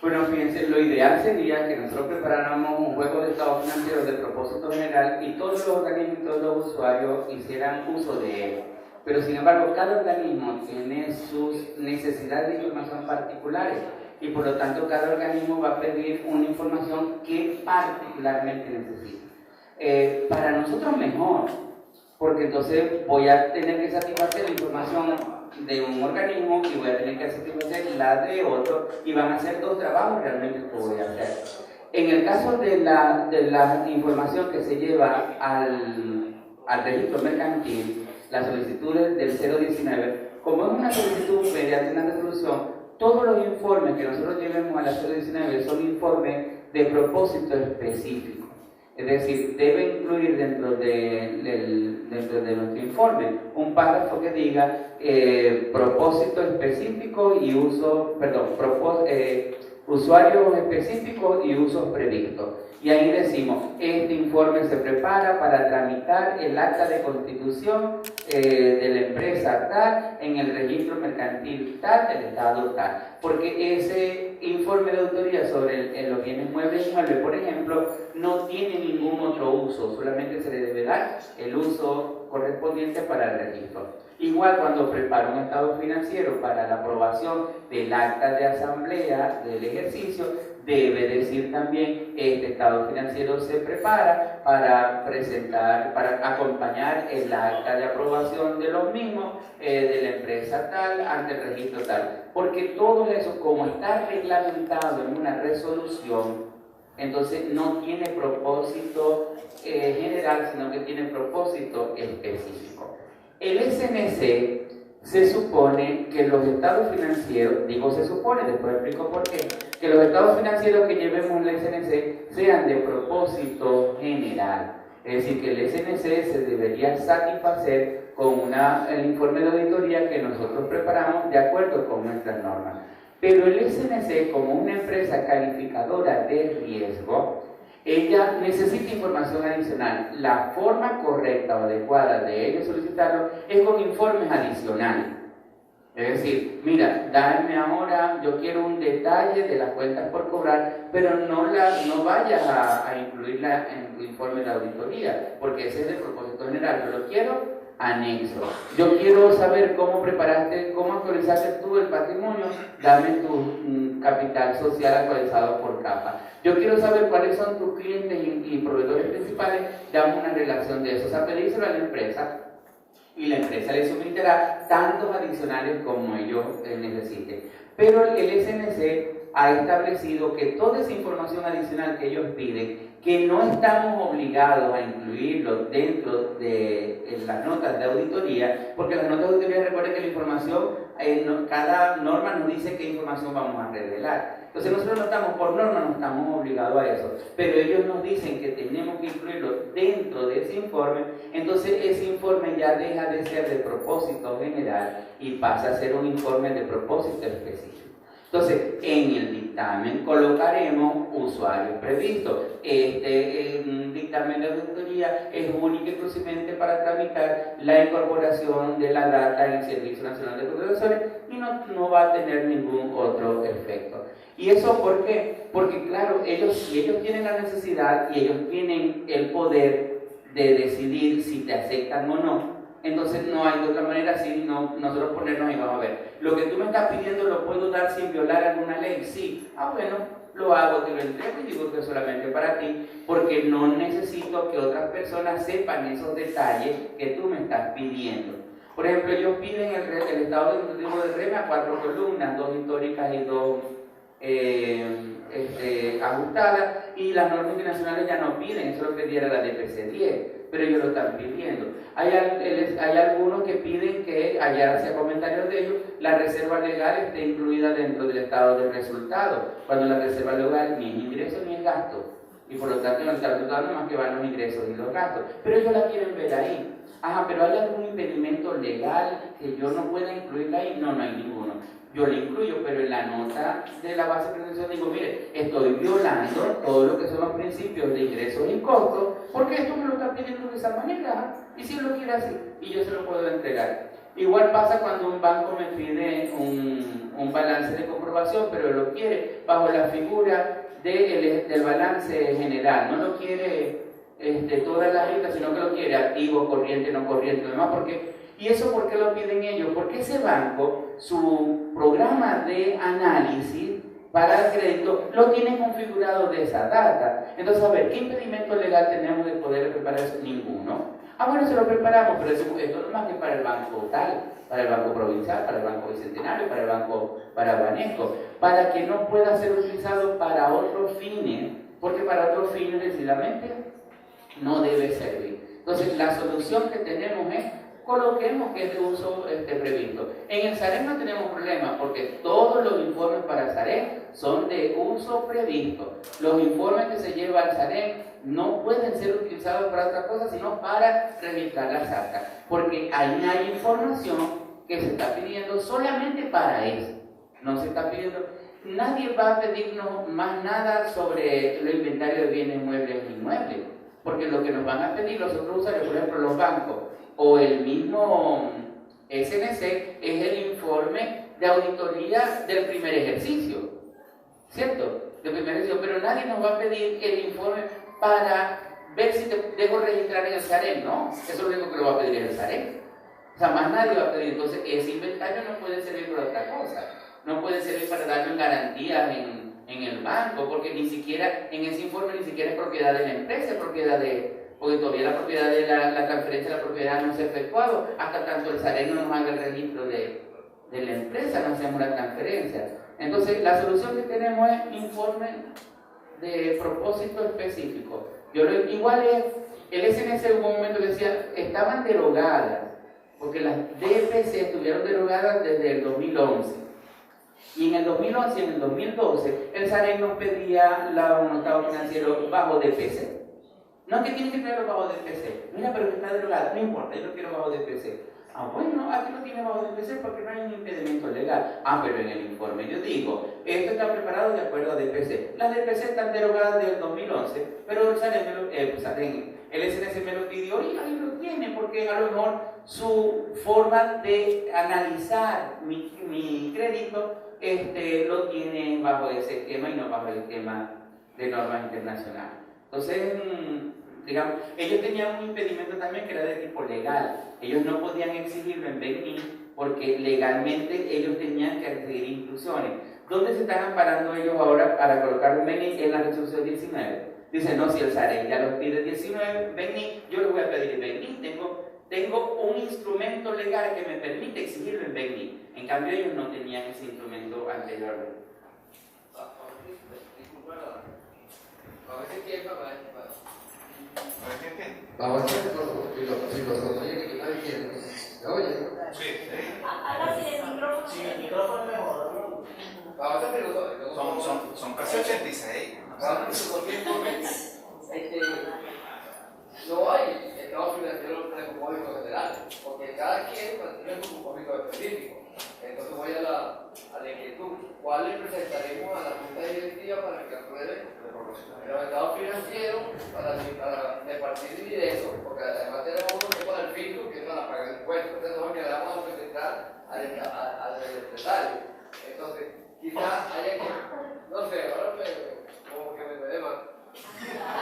Bueno, fíjense, lo ideal sería que nosotros preparáramos un juego de estado financiero de propósito general y todos los organismos y todos los usuarios hicieran uso de él. Pero sin embargo, cada organismo tiene sus necesidades de información particulares y por lo tanto cada organismo va a pedir una información que particularmente necesita. Para nosotros mejor, porque entonces voy a tener que satisfacer la información de un organismo y voy a tener que satisfacer la de otro y van a ser dos trabajos realmente que voy a hacer. En el caso de la información que se lleva al registro mercantil, las solicitudes del 019, como es una solicitud mediante una resolución, todos los informes que nosotros llevemos a la 019 son informes de propósito específico. Es decir, debe incluir dentro de nuestro informe un párrafo que diga propósito específico y usuarios específicos y usos previstos. Y ahí decimos, este informe se prepara para tramitar el acta de constitución de la empresa tal en el registro mercantil tal del estado tal. Porque ese informe de autoría sobre los bienes muebles e inmuebles, por ejemplo, no tiene ningún otro uso, solamente se le debe dar el uso correspondiente para el registro. Igual cuando prepara un estado financiero para la aprobación del acta de asamblea del ejercicio, debe decir también este estado financiero se prepara para presentar, para acompañar el acta de aprobación de los mismos de la empresa tal ante el registro tal. Porque todo eso, como está reglamentado en una resolución, entonces no tiene propósito general, sino que tiene propósito específico. El SNC se supone que los estados financieros, digo se supone, después explico por qué, que los estados financieros que llevemos en el SNC sean de propósito general. Es decir, que el SNC se debería satisfacer con el informe de auditoría que nosotros preparamos de acuerdo con nuestras normas. Pero el SNC, como una empresa calificadora de riesgo, ella necesita información adicional. La forma correcta o adecuada de ellos solicitarlo es con informes adicionales. Es decir, mira, dame ahora, yo quiero un detalle de las cuentas por cobrar, pero no vayas a incluirla en tu informe de auditoría, porque ese es el propósito general. Yo lo quiero anexo. Yo quiero saber cómo preparaste, cómo actualizaste tú el patrimonio, dame tu capital social actualizado por capa. Yo quiero saber cuáles son tus clientes y proveedores principales, dame una relación de eso. O sea, pedírselo a la empresa y la empresa le suministrará tantos adicionales como ellos necesiten. Pero el SNC ha establecido que toda esa información adicional que ellos piden, que no estamos obligados a incluirlo dentro de las notas de auditoría, porque las notas de auditoría, recuerden que la información, cada norma nos dice qué información vamos a revelar. Entonces nosotros no estamos, por norma no estamos obligados a eso, pero ellos nos dicen que tenemos que incluirlo dentro de ese informe. Entonces ese informe ya deja de ser de propósito general y pasa a ser un informe de propósito específico. Entonces, en el dictamen colocaremos usuarios previstos. Este dictamen de auditoría es único y exclusivamente para tramitar la incorporación de la data en el Servicio Nacional de Contrataciones y no va a tener ningún otro efecto. ¿Y eso por qué? Porque claro, si ellos tienen la necesidad y ellos tienen el poder de decidir si te aceptan o no, entonces no hay de otra manera sino nosotros ponernos y vamos a ver, lo que tú me estás pidiendo lo puedo dar sin violar alguna ley, sí, bueno, lo hago, te lo entrego y digo que es solamente para ti, porque no necesito que otras personas sepan esos detalles que tú me estás pidiendo. Por ejemplo, ellos piden el estado de REME a 4 columnas, 2 históricas y 2 ajustadas, y las normas internacionales ya no piden, eso lo pidiera la DPC 10, pero ellos lo están pidiendo. Hay algunos que piden que, allá hacía comentarios de ellos, la reserva legal esté incluida dentro del estado de resultado, cuando la reserva legal ni es ingreso ni es gasto, y por lo tanto en el estado de resultado no más que van los ingresos y los gastos, pero ellos la quieren ver ahí. Ajá, pero ¿hay algún impedimento legal que yo no pueda incluirla ahí? No, no hay ninguno. Yo le incluyo, pero en la nota de la base de pretensión digo, mire, estoy violando todo lo que son los principios de ingresos y costos, porque esto me lo está pidiendo de esa manera, y si él lo quiere así, y yo se lo puedo entregar. Igual pasa cuando un banco me pide un un balance de comprobación, pero lo quiere bajo la figura del balance general, no lo quiere todas las listas, sino que lo quiere activo, corriente, no corriente, lo demás, ¿y eso por qué lo piden ellos? Porque ese banco, su programa de análisis para el crédito, lo tiene configurado de esa data. Entonces, a ver, ¿qué impedimento legal tenemos de poder preparar eso? Ninguno. Bueno, se lo preparamos, pero esto no es más que para el banco tal, para el banco provincial, para el banco bicentenario, para el banco Banesco, para que no pueda ser utilizado para otros fines, porque para otros fines decididamente no debe servir. Entonces, la solución que tenemos es coloquemos que es de uso previsto. En el SAREN no tenemos problema, porque todos los informes para el SAREN son de uso previsto. Los informes que se lleva al SAREN no pueden ser utilizados para otra cosa, sino para registrar las actas, porque ahí hay información que se está pidiendo solamente para eso. No se está pidiendo, nadie va a pedirnos más nada sobre el inventario de bienes muebles e inmuebles, porque lo que nos van a pedir los otros usuarios, por ejemplo los bancos o el mismo SNC, es el informe de auditoría del primer ejercicio, ¿cierto? Del primer ejercicio, pero nadie nos va a pedir el informe para ver si te dejo registrar en el SAREN, ¿no? Eso es lo único que lo va a pedir el SAREN. O sea, más nadie va a pedir. Entonces, ese inventario no puede servir para otra cosa. No puede servir para darle garantías en el banco, porque ni siquiera, en ese informe ni siquiera es propiedad de la empresa, es propiedad porque todavía la propiedad de la transferencia de la propiedad no se ha efectuado, hasta tanto el SAREN no nos haga el registro de la empresa, no hacemos la transferencia. Entonces, la solución que tenemos es informe de propósito específico. Igual es, el SNC hubo un momento que decía, estaban derogadas, porque las DPC estuvieron derogadas desde el 2011. Y en el 2011 y en el 2012, el SAREN nos pedía un estado financiero bajo DPC. No, que tiene que tenerlo bajo DPC. Mira, pero que está derogada. No importa, yo lo quiero bajo DPC. Bueno, aquí lo tiene bajo DPC porque no hay un impedimento legal. Pero en el informe yo digo, esto está preparado de acuerdo a DPC. Las DPC están derogadas desde el 2011, pero el SAREN, el SNC me lo pidió y ahí lo tiene, porque a lo mejor su forma de analizar mi crédito lo tiene bajo ese esquema y no bajo el esquema de normas internacionales. Entonces, digamos, ellos tenían un impedimento también que era de tipo legal. Ellos no podían exigirlo en BENI porque legalmente ellos tenían que seguir instrucciones. ¿Dónde se están amparando ellos ahora para colocarlo en BENI? En la resolución 19. Dicen, no, si el SAREN ya los pide 19, BENI, yo les voy a pedir BENI. Tengo un instrumento legal que me permite exigirlo en BENI. En cambio, ellos no tenían ese instrumento anteriormente. Bajo esa filosofía que está diciendo. ¿Me oye? Sí. Habla sin el micrófono. Sin el micrófono mejor. Bajo esa filosofía. Son casi 86. Bajo esa filosofía, no hay estado financiero de propósito general, porque cada quien tiene su propósito específico. Entonces voy a la inquietud. ¿Cuál le presentaremos a la Junta Directiva para que apruebe los estados financieros para repartir ingresos? Porque además tenemos uno que es para el fisco, que es para pagar impuestos. Entonces nosotros que le vamos a presentar al empresario. Entonces, quizás haya que, no sé, ahora como que me dé más.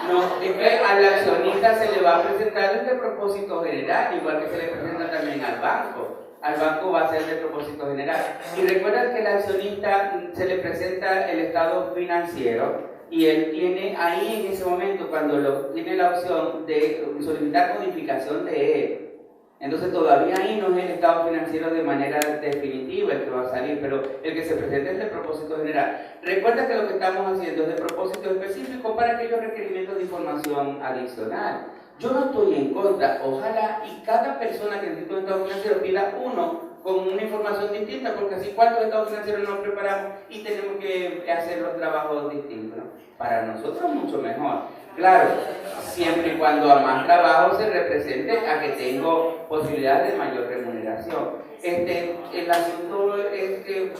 No, es que al accionista se le va a presentar el de propósito general, igual que se le presenta también al banco. Al banco va a ser de propósito general. Y recuerda que al accionista se le presenta el estado financiero y él tiene ahí en ese momento, cuando tiene la opción de solicitar modificación de él. Entonces todavía ahí no es el estado financiero de manera definitiva el que va a salir, pero el que se presenta es de propósito general. Recuerda que lo que estamos haciendo es de propósito específico para aquellos requerimientos de información adicional. Yo no estoy en contra, ojalá y cada persona que necesita un estado financiero pida uno con una información distinta, porque así cuántos estados financieros nos preparamos y tenemos que hacer los trabajos distintos, ¿no? Para nosotros mucho mejor. Claro, siempre y cuando a más trabajo se represente a que tengo posibilidades de mayor remuneración. El asunto es que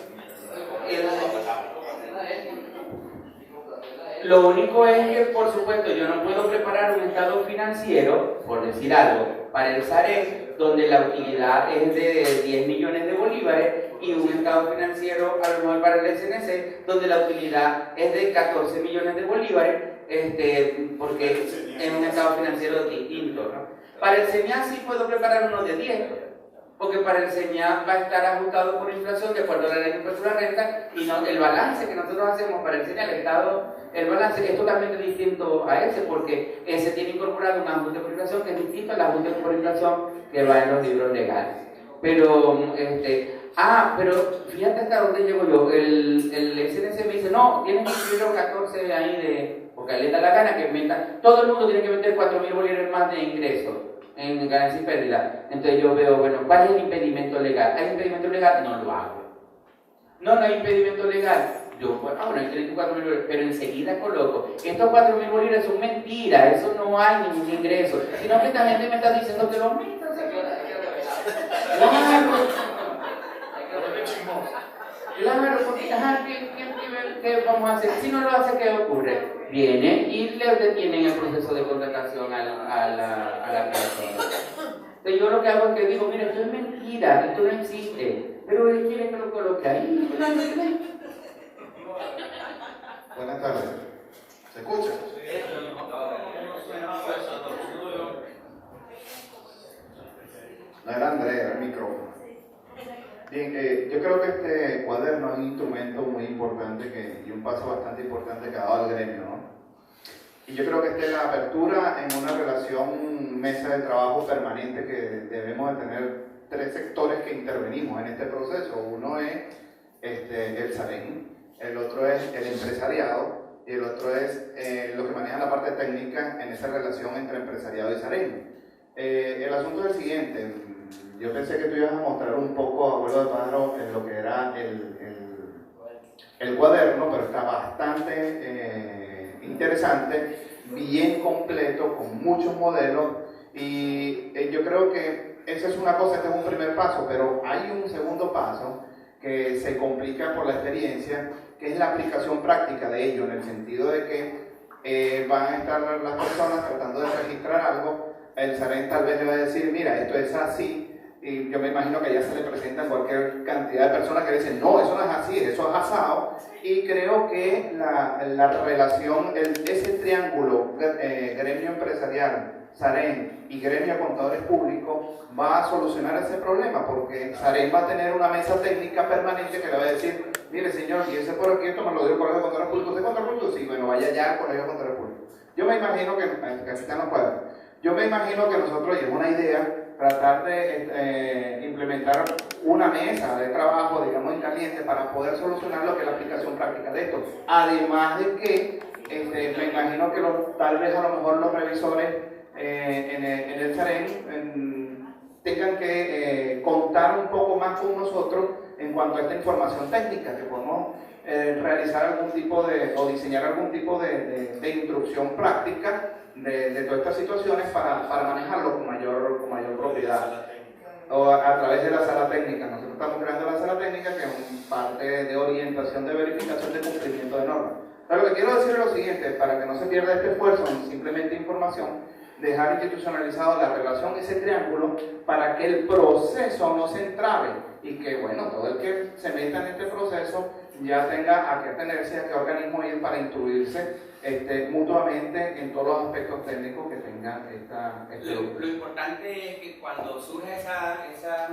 lo único es que, por supuesto, yo no puedo preparar un estado financiero, por decir algo, para el SAREN, donde la utilidad es de 10 millones de bolívares, y un estado financiero a lo mejor para el SNC donde la utilidad es de 14 millones de bolívares, porque es un estado financiero distinto, ¿no? Para el CENIA sí puedo preparar uno de 10, porque para el CENIA va a estar ajustado por inflación de acuerdo a la ley de impuesto a la renta, y no, el balance que nosotros hacemos para el CENIA, el Estado, el balance es totalmente distinto a ese, porque ese tiene incorporado un ajuste por inflación que es distinto al ajuste por inflación que va en los libros legales. Pero, pero fíjate hasta dónde llego yo. El SNC me dice, no, tienes que incluir los 14 ahí porque le da la gana que meta, todo el mundo tiene que meter 4.000 bolívares más de ingresos en ganancia y pérdida. Entonces yo veo, bueno, ¿cuál es el impedimento legal? ¿Hay impedimento legal? No lo hago. No hay impedimento legal. Yo, bueno, hay 34.000 bolívares, pero enseguida coloco, estos 4.000 bolívares son mentiras, eso no hay ningún ingreso, sino que esta gente me está diciendo que los metas, claro, porque ¿qué vamos a hacer? Si no lo hace, ¿qué ocurre? Viene y le detienen el proceso de contratación a la persona. Entonces yo lo que hago es que digo, mira, esto es mentira, esto no existe, pero él quiere que lo coloque ahí. Buenas tardes. ¿Se escucha? No era Andrea, el micrófono. Bien, yo creo que este cuaderno es un instrumento muy importante y un paso bastante importante que ha dado el gremio, ¿no? Y yo creo que esta es la apertura en una relación, mesa de trabajo permanente que debemos de tener tres sectores que intervenimos en este proceso. Uno es el SAREN, el otro es el empresariado y el otro es lo que maneja la parte técnica en esa relación entre empresariado y SAREN. El asunto es el siguiente. Yo pensé que tú ibas a mostrar un poco, abuelo de pájaro, en lo que era el cuaderno, pero está bastante interesante, bien completo, con muchos modelos, y yo creo que esa es una cosa, este es un primer paso, pero hay un segundo paso que se complica por la experiencia, que es la aplicación práctica de ello, en el sentido de que van a estar las personas tratando de registrar algo, el SAREN tal vez le va a decir, mira, esto es así, y yo me imagino que ya se le presenta cualquier cantidad de personas que dicen, no, eso no es así, eso es asado, y creo que la relación, ese triángulo gremio empresarial, SAREN y gremio de contadores públicos va a solucionar ese problema, porque SAREN va a tener una mesa técnica permanente que le va a decir, mire señor, y ese por aquí, esto me lo dio el Colegio de Contadores Públicos. ¿De Contadores Públicos? Sí, bueno, vaya ya al Colegio de Contadores Públicos. Yo me imagino que, así están los cuadros, yo me imagino que nosotros, y es una idea, tratar de implementar una mesa de trabajo, digamos, en caliente para poder solucionar lo que es la aplicación práctica de esto. Además de que, me imagino que tal vez a lo mejor los revisores en el SAREN tengan que contar un poco más con nosotros en cuanto a esta información técnica, que podemos realizar algún tipo o diseñar algún tipo de instrucción práctica de todas estas situaciones para manejarlo con mayor propiedad, o a través de la sala técnica. Nosotros estamos creando la sala técnica, que es parte de orientación, de verificación de cumplimiento de normas. Pero lo que quiero decir es lo siguiente, para que no se pierda este esfuerzo en simplemente información, dejar institucionalizado la relación, ese triángulo, para que el proceso no se entrabe y que, bueno, todo el que se meta en este proceso ya tenga a qué atenerse, a qué organismo ir para instruirse mutuamente en todos los aspectos técnicos que tengan Lo importante es que cuando surja esa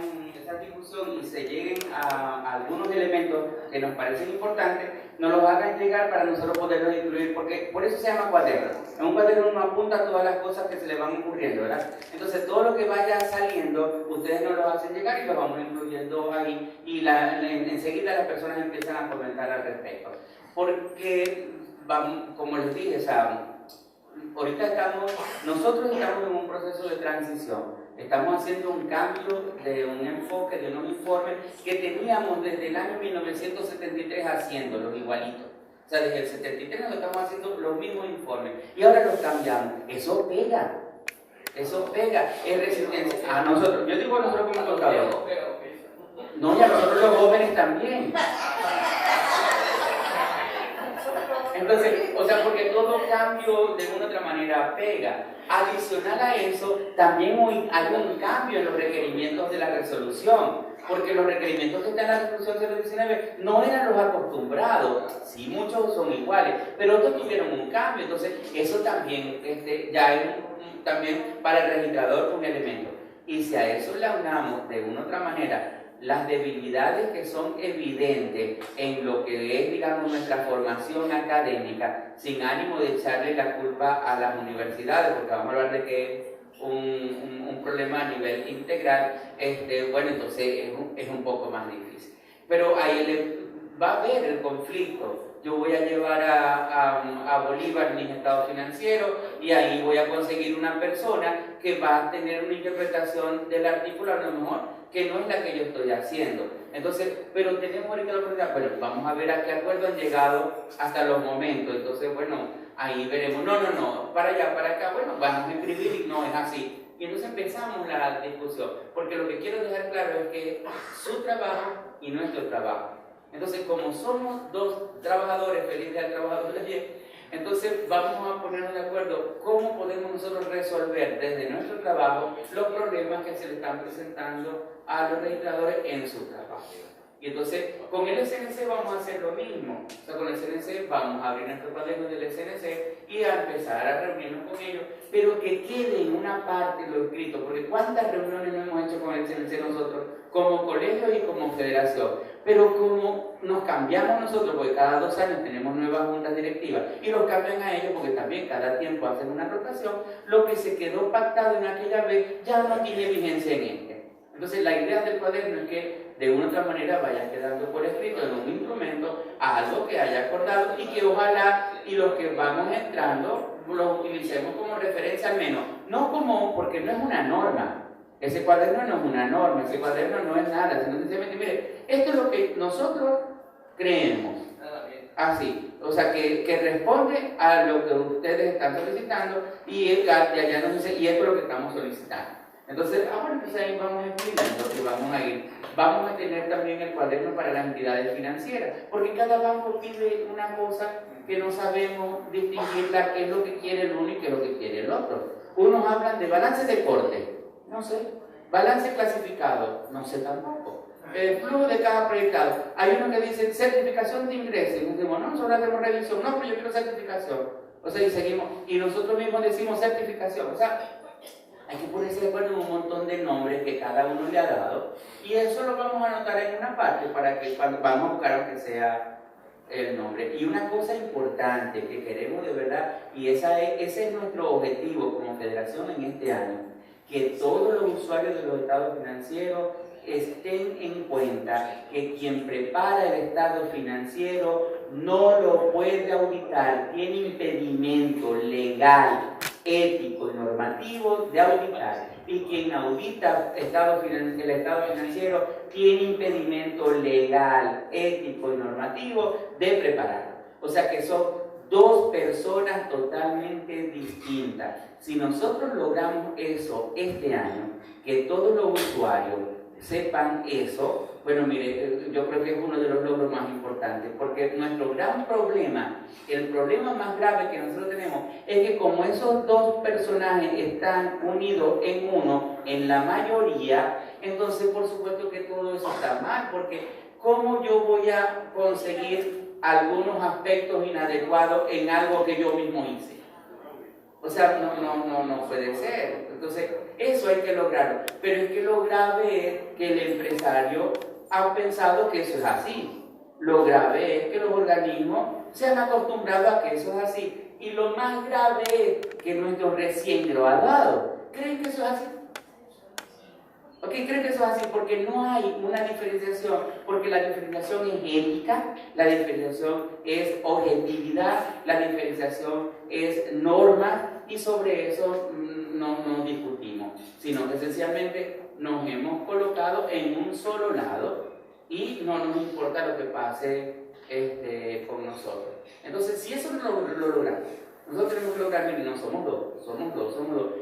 discusión y se lleguen a algunos elementos que nos parecen importantes, nos los hagan llegar para nosotros poderlos incluir, porque por eso se llama cuaderno. En un cuaderno uno apunta todas las cosas que se le van ocurriendo, ¿verdad? Entonces todo lo que vaya saliendo, ustedes nos lo hacen llegar y lo vamos incluyendo ahí, y enseguida las personas empiezan a comentar al respecto. Porque, como les dije, ahorita nosotros estamos en un proceso de transición. Estamos haciendo un cambio de un enfoque, de unos informes que teníamos desde el año 1973 haciéndolos igualitos. O sea, desde el 73 nos estamos haciendo los mismos informes y ahora los cambiamos. Eso pega. Es resistencia. A nosotros, yo digo a nosotros como contadores. No, y a nosotros los jóvenes también. Entonces, porque todo cambio de una u otra manera pega. Adicional a eso, también hay un cambio en los requerimientos de la resolución. porque los requerimientos que están en la resolución 019 no eran los acostumbrados, sí muchos son iguales, pero otros tuvieron un cambio, entonces eso también ya es también para el registrador un elemento. Y si a eso le aunamos de una u otra manera las debilidades que son evidentes en lo que es, digamos, nuestra formación académica, sin ánimo de echarle la culpa a las universidades, porque vamos a hablar de que es un problema a nivel integral, bueno, entonces es un poco más difícil. Pero ahí va a haber el conflicto. Yo voy a llevar a Bolívar mis estados financieros y ahí voy a conseguir una persona que va a tener una interpretación del artículo a lo mejor que no es la que yo estoy haciendo. Entonces, pero tenemos ahorita la oportunidad, bueno, vamos a ver a qué acuerdo han llegado hasta los momentos. Entonces, bueno, ahí veremos, no, para allá, para acá, bueno, vamos a escribir y no es así. Y entonces empezamos la discusión, porque lo que quiero dejar claro es que su trabajo y nuestro trabajo. Entonces, como somos dos trabajadores, feliz día al trabajador de ayer, entonces vamos a ponernos de acuerdo cómo podemos nosotros resolver desde nuestro trabajo los problemas que se le están presentando a los registradores en su trabajo. Y entonces, con el SNC vamos a hacer lo mismo. O sea, con el SNC vamos a abrir nuestro cuaderno del SNC y a empezar a reunirnos con ellos, pero que quede en una parte lo escrito, porque ¿cuántas reuniones no hemos hecho con el SNC nosotros, como colegio y como federación? Pero como nos cambiamos nosotros, porque cada 2 años tenemos nuevas juntas directivas, y los cambian a ellos, porque también cada tiempo hacen una rotación, lo que se quedó pactado en aquella vez ya no tiene vigencia en este. Entonces, la idea del cuaderno es que de una u otra manera vaya quedando por escrito en un instrumento algo que haya acordado y que ojalá y los que vamos entrando lo utilicemos como referencia al menos, no como, porque no es una norma. Ese cuaderno no es una norma, ese cuaderno no es nada, sino sencillamente, mire, esto es lo que nosotros creemos, así, o sea, que responde a lo que ustedes están solicitando y allá nos dice, y esto es lo que estamos solicitando. Entonces, bueno, pues ahí vamos escribiendo y vamos a tener también el cuaderno para las entidades financieras, porque cada banco pide una cosa que no sabemos distinguirla, qué es lo que quiere el uno y qué es lo que quiere el otro. Unos hablan de balance de corte, no sé, balance clasificado, no sé tampoco, flujo de caja proyectado. Hay unos que dicen certificación de ingresos, y decimos, no, nosotros hacemos revisión, no, pero yo quiero certificación. O sea, y seguimos, y nosotros mismos decimos certificación, o sea, hay que ponerse de acuerdo en un montón de nombres que cada uno le ha dado, y eso lo vamos a anotar en una parte para que cuando vamos a buscar aunque sea el nombre. Y una cosa importante que queremos de verdad, y ese es nuestro objetivo como federación en este año, que todos los usuarios de los estados financieros estén en cuenta que quien prepara el estado financiero no lo puede auditar, tiene impedimento legal, ético y normativo de auditar, y quien audita el estado financiero tiene impedimento legal, ético y normativo de prepararlo. O sea que son dos personas totalmente distintas. Si nosotros logramos eso este año, que todos los usuarios sepan eso, bueno, mire, yo creo que es uno de los logros más importantes, porque nuestro gran problema, el problema más grave que nosotros tenemos, es que como esos dos personajes están unidos en uno, en la mayoría, entonces por supuesto que todo eso está mal, porque ¿cómo yo voy a conseguir algunos aspectos inadecuados en algo que yo mismo hice? O sea, no puede ser. Entonces, eso hay que lograrlo. Pero es que lo grave es que el empresario ha pensado que eso es así. Lo grave es que los organismos se han acostumbrado a que eso es así. Y lo más grave es que nuestro recién graduado creen que eso es así. ¿Por qué creen que eso es así? Porque no hay una diferenciación, porque la diferenciación es ética, la diferenciación es objetividad, la diferenciación es norma, y sobre eso no discutimos, sino que esencialmente nos hemos colocado en un solo lado y no nos importa lo que pase con nosotros. Entonces, si eso lo logramos, nosotros tenemos que lograr, miren, no somos dos,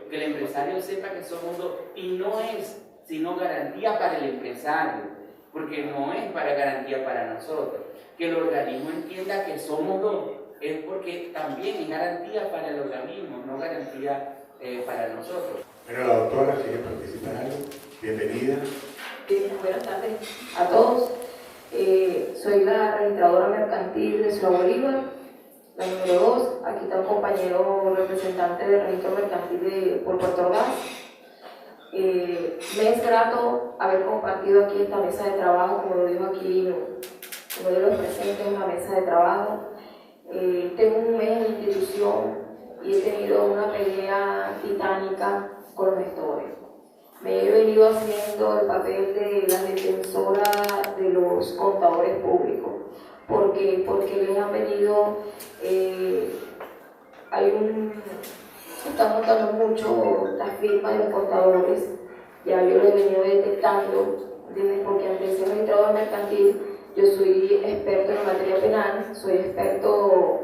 que el empresario sepa que somos dos, y no es sino garantía para el empresario, porque no es para garantía para nosotros. Que el organismo entienda que somos dos, es porque también es garantía para el organismo, no garantía para nosotros. Bueno, la doctora quiere participar. Bienvenida. Buenas tardes a todos. Soy la registradora mercantil de Ciudad Bolívar, la número 2. Aquí está un compañero representante del registro mercantil por Puerto Ordaz. Me es grato haber compartido aquí esta mesa de trabajo, como lo dijo aquí uno de los presentes, una mesa de trabajo. Tengo un mes en la institución y he tenido una pelea titánica con los gestores. Me he venido haciendo el papel de la defensora de los contadores públicos, porque les han venido, están notando mucho la firma de los contadores. Ya yo lo he venido detectando, porque antes de ser registrador mercantil, yo soy experto en materia penal, soy experto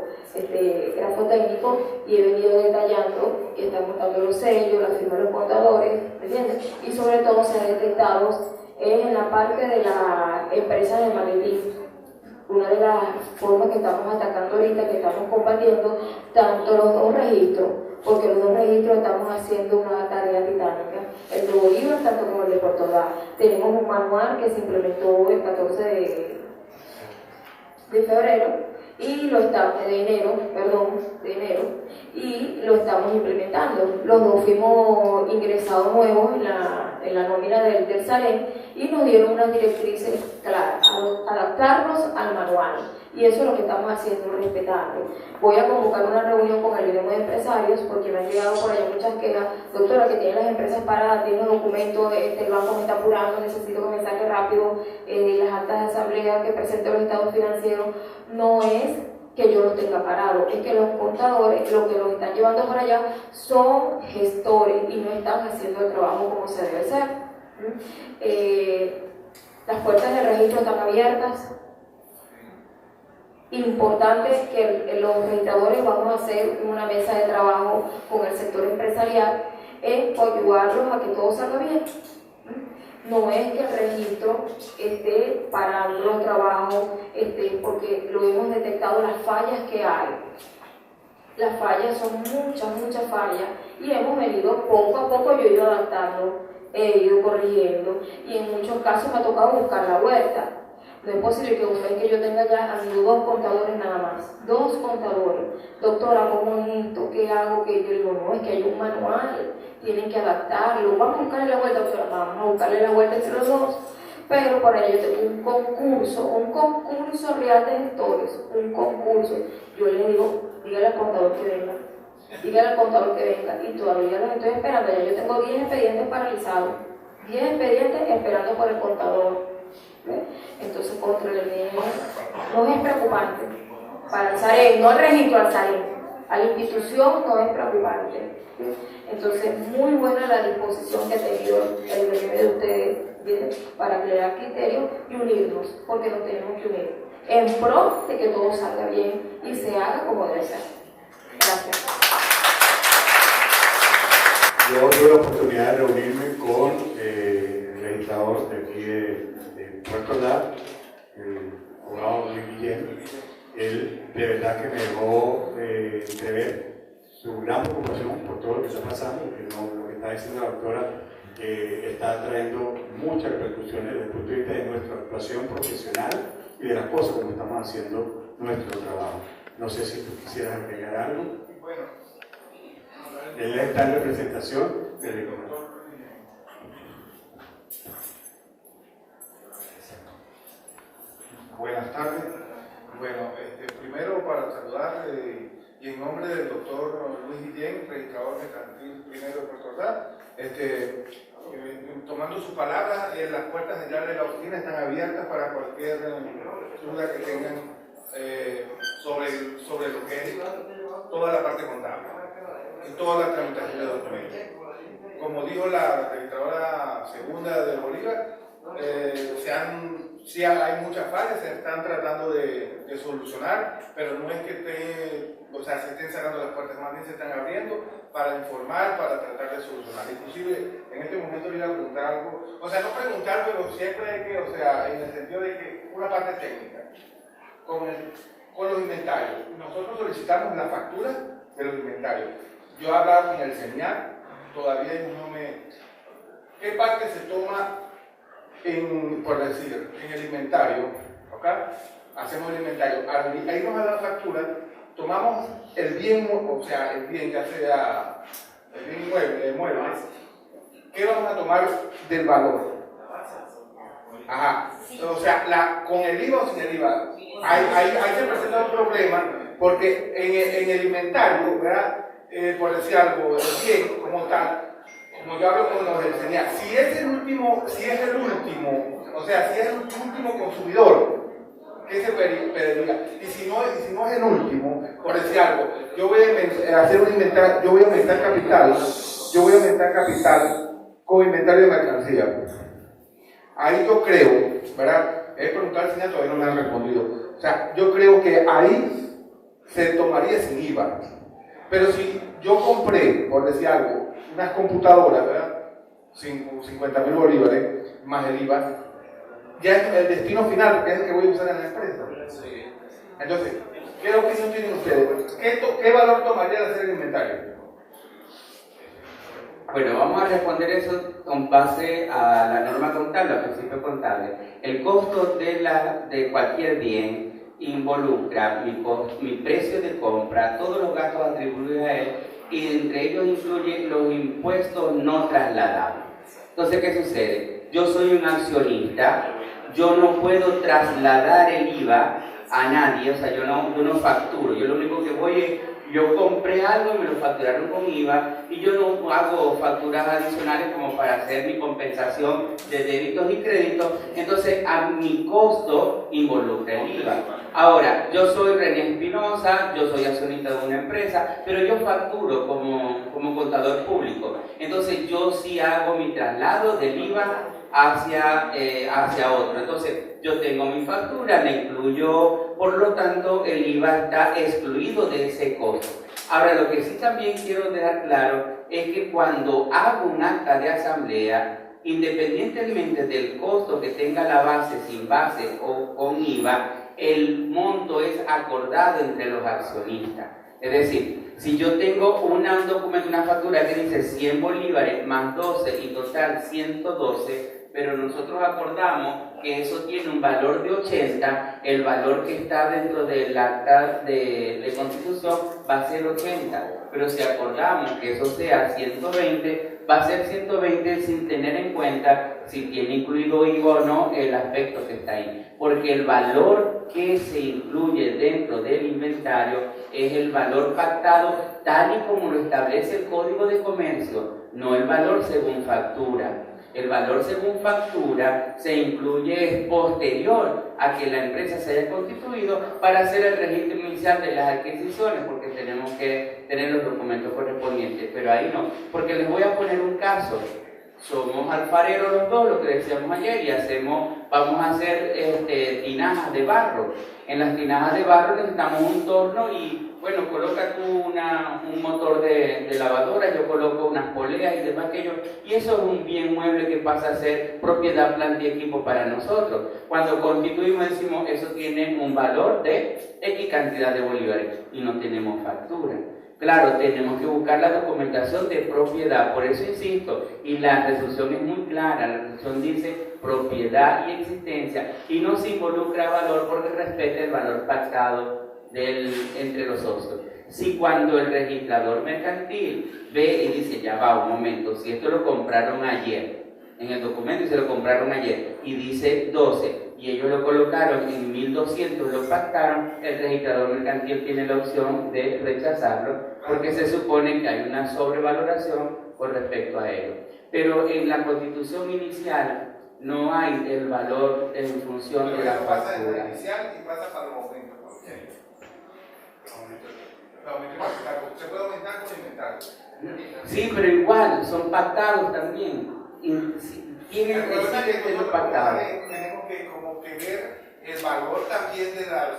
grafo técnico y he venido detallando que están montando los sellos, la firma de los contadores, ¿me entiendes? Y sobre todo se ha detectado en la parte de la empresa de maletín. Una de las formas que estamos atacando ahorita, que estamos combatiendo, tanto los dos registros, porque los dos registros estamos haciendo una tarea titánica. El de Bolívar, tanto como el de Puerto Ordaz. Tenemos un manual que se implementó el 14 de febrero, y lo estamos, de enero, y lo estamos implementando. Los dos fuimos ingresados nuevos en la nómina del Salén y nos dieron unas directrices claras, adaptarnos al manual. Y eso es lo que estamos haciendo, respetando. Voy a convocar una reunión con el gremio de empresarios porque me han llegado por allá muchas quejas. Doctora, que tienen las empresas paradas, tienen los documentos, el banco me está apurando, necesito que me saque rápido las actas de asamblea que presente los estados financieros. No es que yo los tenga parados, es que los contadores, los que los están llevando por allá, son gestores y no están haciendo el trabajo como se debe ser. Las puertas del registro están abiertas. Importante que los registradores vamos a hacer una mesa de trabajo con el sector empresarial en ayudarlos a que todo salga bien. No es que el registro esté parando los trabajos, porque lo hemos detectado las fallas que hay. Las fallas son muchas fallas y hemos venido poco a poco, yo he ido adaptando, he ido corrigiendo y en muchos casos me ha tocado buscar la vuelta. No es posible que un mes que yo tenga ya han sido 2 contadores nada más, 2 contadores. Doctora, ¿cómo es esto? ¿Qué hago? Que yo digo, no, es que hay un manual, tienen que adaptarlo. Vamos a buscarle la vuelta, doctora, vamos a buscarle la vuelta entre los dos. Pero para ello tengo un concurso real de gestores, un concurso. Yo les digo, dígale al contador que venga. Y todavía los estoy esperando. Ya yo tengo 10 expedientes paralizados, 10 expedientes esperando por el contador. Entonces, contra el no es preocupante. Para el SAREN, no el registro al SAREN, a la institución no es preocupante. Entonces, muy buena la disposición que ha tenido el gremio de ustedes para aclarar criterios y unirnos, porque nos tenemos que unir en pro de que todo salga bien y se haga como debe ser. Gracias. Yo tuve la oportunidad de reunirme con el registrador de aquí de Puerto Ordaz, el abogado Luis Guillén. Él de verdad que me dejó entrever su gran preocupación por todo lo que está pasando, porque lo que está diciendo la doctora está trayendo muchas repercusiones desde el punto de vista de nuestra actuación profesional y de las cosas como estamos haciendo nuestro trabajo. No sé si tú quisieras agregar algo. Bueno, Él está en representación del doctor. buenas tardes. Bueno, primero para saludar y en nombre del doctor Luis Guillén, registrador mercantil primero de Puerto Ordaz, tomando su palabra, las puertas generales de la oficina están abiertas para cualquier duda que tengan sobre lo que es toda la parte contable y toda la tramitación de documentos. Como dijo la registradora segunda de Bolívar, sí hay muchas fallas, se están tratando de solucionar, pero no es que se estén cerrando las puertas, más bien se están abriendo para informar, para tratar de solucionar. Inclusive, en este momento le iba a preguntar algo, no preguntar, pero siempre hay que, en el sentido de que una parte técnica, con los inventarios. Nosotros solicitamos la factura de los inventarios. Yo he hablado con el CENIAC, todavía no me... ¿Qué parte se toma por decir, en el inventario, ¿ok? Hacemos el inventario, ahí nos da la factura, tomamos el bien, o sea, el bien ya sea el bien mueble, ¿qué vamos a tomar del valor? Ajá, o sea, con el IVA o sin el IVA, ahí se presenta un problema, porque en el inventario, ¿verdad? Por decir algo, el bien como tal, como yo hablo con los del CENIAC, si es el último, o sea, si es el último consumidor, ¿qué se pediría? Y si no es el último, por decir algo, yo voy a hacer un inventario, yo voy a aumentar capital con inventario de mercancía. Ahí yo creo, ¿verdad? He preguntado al CENIAC, todavía no me han respondido. O sea, yo creo que ahí se tomaría sin IVA. Pero si yo compré, por decir algo, unas computadoras, ¿verdad? 50.000 bolívares más el IVA, ya es el destino final, porque es el que voy a usar en la empresa. Entonces, ¿qué opinión tienen ustedes? ¿Qué valor tomaría de hacer el inventario? Bueno, vamos a responder eso con base a la norma contable, al principio contable. El costo de cualquier bien involucra mi precio de compra, todos los gastos atribuidos a él, y entre ellos incluyen los impuestos no trasladables. Entonces, ¿qué sucede? Yo soy un accionista, yo no puedo trasladar el IVA a nadie, o sea, yo no facturo, yo lo único que voy es, yo compré algo y me lo facturaron con IVA y yo no hago facturas adicionales como para hacer mi compensación de débitos y créditos, entonces a mi costo involucra el IVA. Ahora, yo soy René Espinosa, yo soy accionista de una empresa, pero yo facturo como contador público, entonces yo sí hago mi traslado del IVA hacia otro. Entonces yo tengo mi factura, la incluyo, por lo tanto el IVA está excluido de ese costo. Ahora, lo que sí también quiero dejar claro es que cuando hago un acta de asamblea, independientemente del costo que tenga la base, sin base o con IVA, el monto es acordado entre los accionistas. Es decir, si yo tengo un documento, una factura que dice 100 bolívares más 12 y total 112, pero nosotros acordamos que eso tiene un valor de 80, el valor que está dentro del acta de constitución va a ser 80, pero si acordamos que eso sea 120, va a ser 120 sin tener en cuenta si tiene incluido IVA o no el aspecto que está ahí, porque el valor que se incluye dentro del inventario es el valor pactado tal y como lo establece el Código de Comercio, no el valor según factura. El valor según factura se incluye posterior a que la empresa se haya constituido para hacer el registro inicial de las adquisiciones, porque tenemos que tener los documentos correspondientes, pero ahí no, porque les voy a poner un caso. Somos alfareros los dos, lo que decíamos ayer, y vamos a hacer tinajas de barro. En las tinajas de barro necesitamos un torno y, bueno, coloca tú un motor de lavadora, yo coloco unas poleas y demás aquello, y eso es un bien mueble que pasa a ser propiedad, planta y equipo para nosotros. Cuando constituimos decimos, eso tiene un valor de X cantidad de bolívares y no tenemos factura. Claro, tenemos que buscar la documentación de propiedad, por eso insisto, y la resolución es muy clara, la resolución dice propiedad y existencia, y no se involucra valor porque respeta el valor pactado entre los socios. Si cuando el registrador mercantil ve y dice, ya va un momento, si esto lo compraron ayer, en el documento y se lo compraron ayer, y dice 12, y ellos lo colocaron en 1200, lo pactaron, el registrador mercantil tiene la opción de rechazarlo, porque se supone que hay una sobrevaloración con respecto a ello. Pero en la constitución inicial no hay el valor en función de la factura. Pasa en la inicial y pasa para los aumentos. Se puede aumentar con inventario. Sí, pero igual, son pactados también. Tienen que ser pactados. Tenemos que como que ver el valor también de la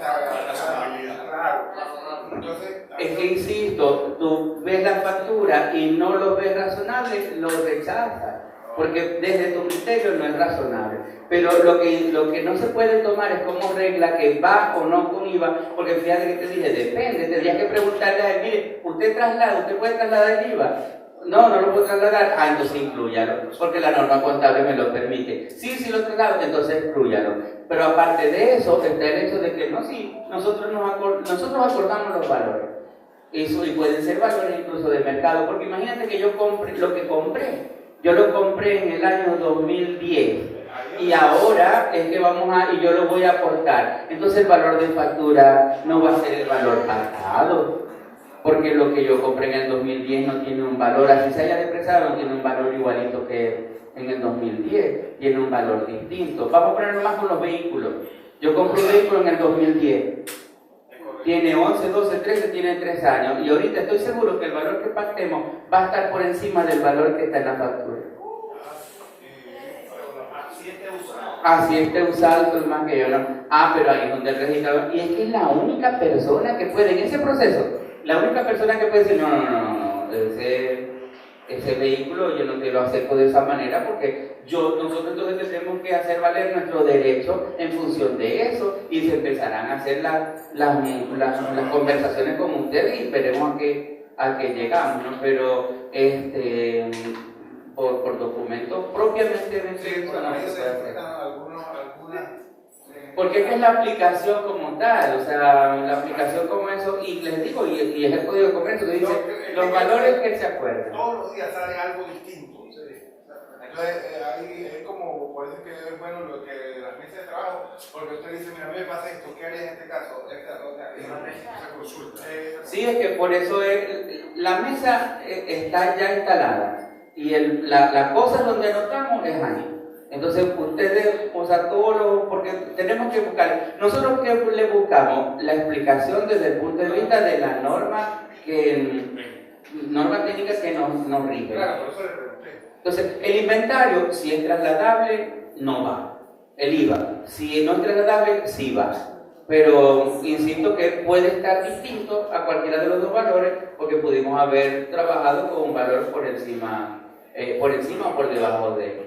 claro. Entonces, es que insisto, tú ves la factura y no lo ves razonable, lo rechazas, porque desde tu criterio no es razonable. Pero lo que no se puede tomar es como regla que va o no con IVA, porque fíjate que te dije, depende, tendrías que preguntarle a él, mire, usted puede trasladar el IVA. No lo puedo trasladar, entonces inclúyalo, porque la norma contable me lo permite. Sí lo traslado, entonces inclúyalo. Pero aparte de eso, está el hecho de que nosotros acordamos los valores. Eso, y pueden ser valores incluso de mercado, porque imagínate que yo compré lo que compré. Yo lo compré en el año 2010 y ahora es que y yo lo voy a aportar. Entonces el valor de factura no va a ser el valor pactado, porque lo que yo compré en el 2010 no tiene un valor, así se haya depreciado, no tiene un valor igualito que en el 2010, tiene un valor distinto. Vamos a ponerlo más con los vehículos. Yo compré un vehículo en el 2010. Tiene 11, 12, 13, tiene 3 años y ahorita estoy seguro que el valor que pactemos va a estar por encima del valor que está en la factura. Si esté usado, es más que yo, ¿no? Pero ahí es donde el registrador, y es que es la única persona que puede, en ese proceso, la única persona que puede decir, no, ese vehículo yo no te lo acerco de esa manera porque nosotros entonces tenemos que hacer valer nuestro derecho en función de eso y se empezarán a hacer las conversaciones con ustedes y veremos a qué llegamos, ¿no? Pero por documentos propiamente porque es la aplicación como tal, o sea, la aplicación como eso, y les digo, y es el Código de Comercio que dice los valores que se acuerdan. Todos los días sale algo distinto. Entonces, ahí es como, por eso que es bueno lo que las mesas de trabajo, porque usted dice, mira, a mí me pasa esto, ¿qué haría en este caso? Esa consulta. Sí, es que por eso la mesa está ya instalada, y la cosa donde anotamos es ahí. Entonces ustedes, porque tenemos que buscar, nosotros que le buscamos la explicación desde el punto de vista de la norma técnica que nos rige. Claro, por eso le pregunté. Entonces, el inventario, si es trasladable, no va. El IVA, si no es trasladable, sí va. Pero insisto que puede estar distinto a cualquiera de los dos valores porque pudimos haber trabajado con un valor por encima o por debajo de él.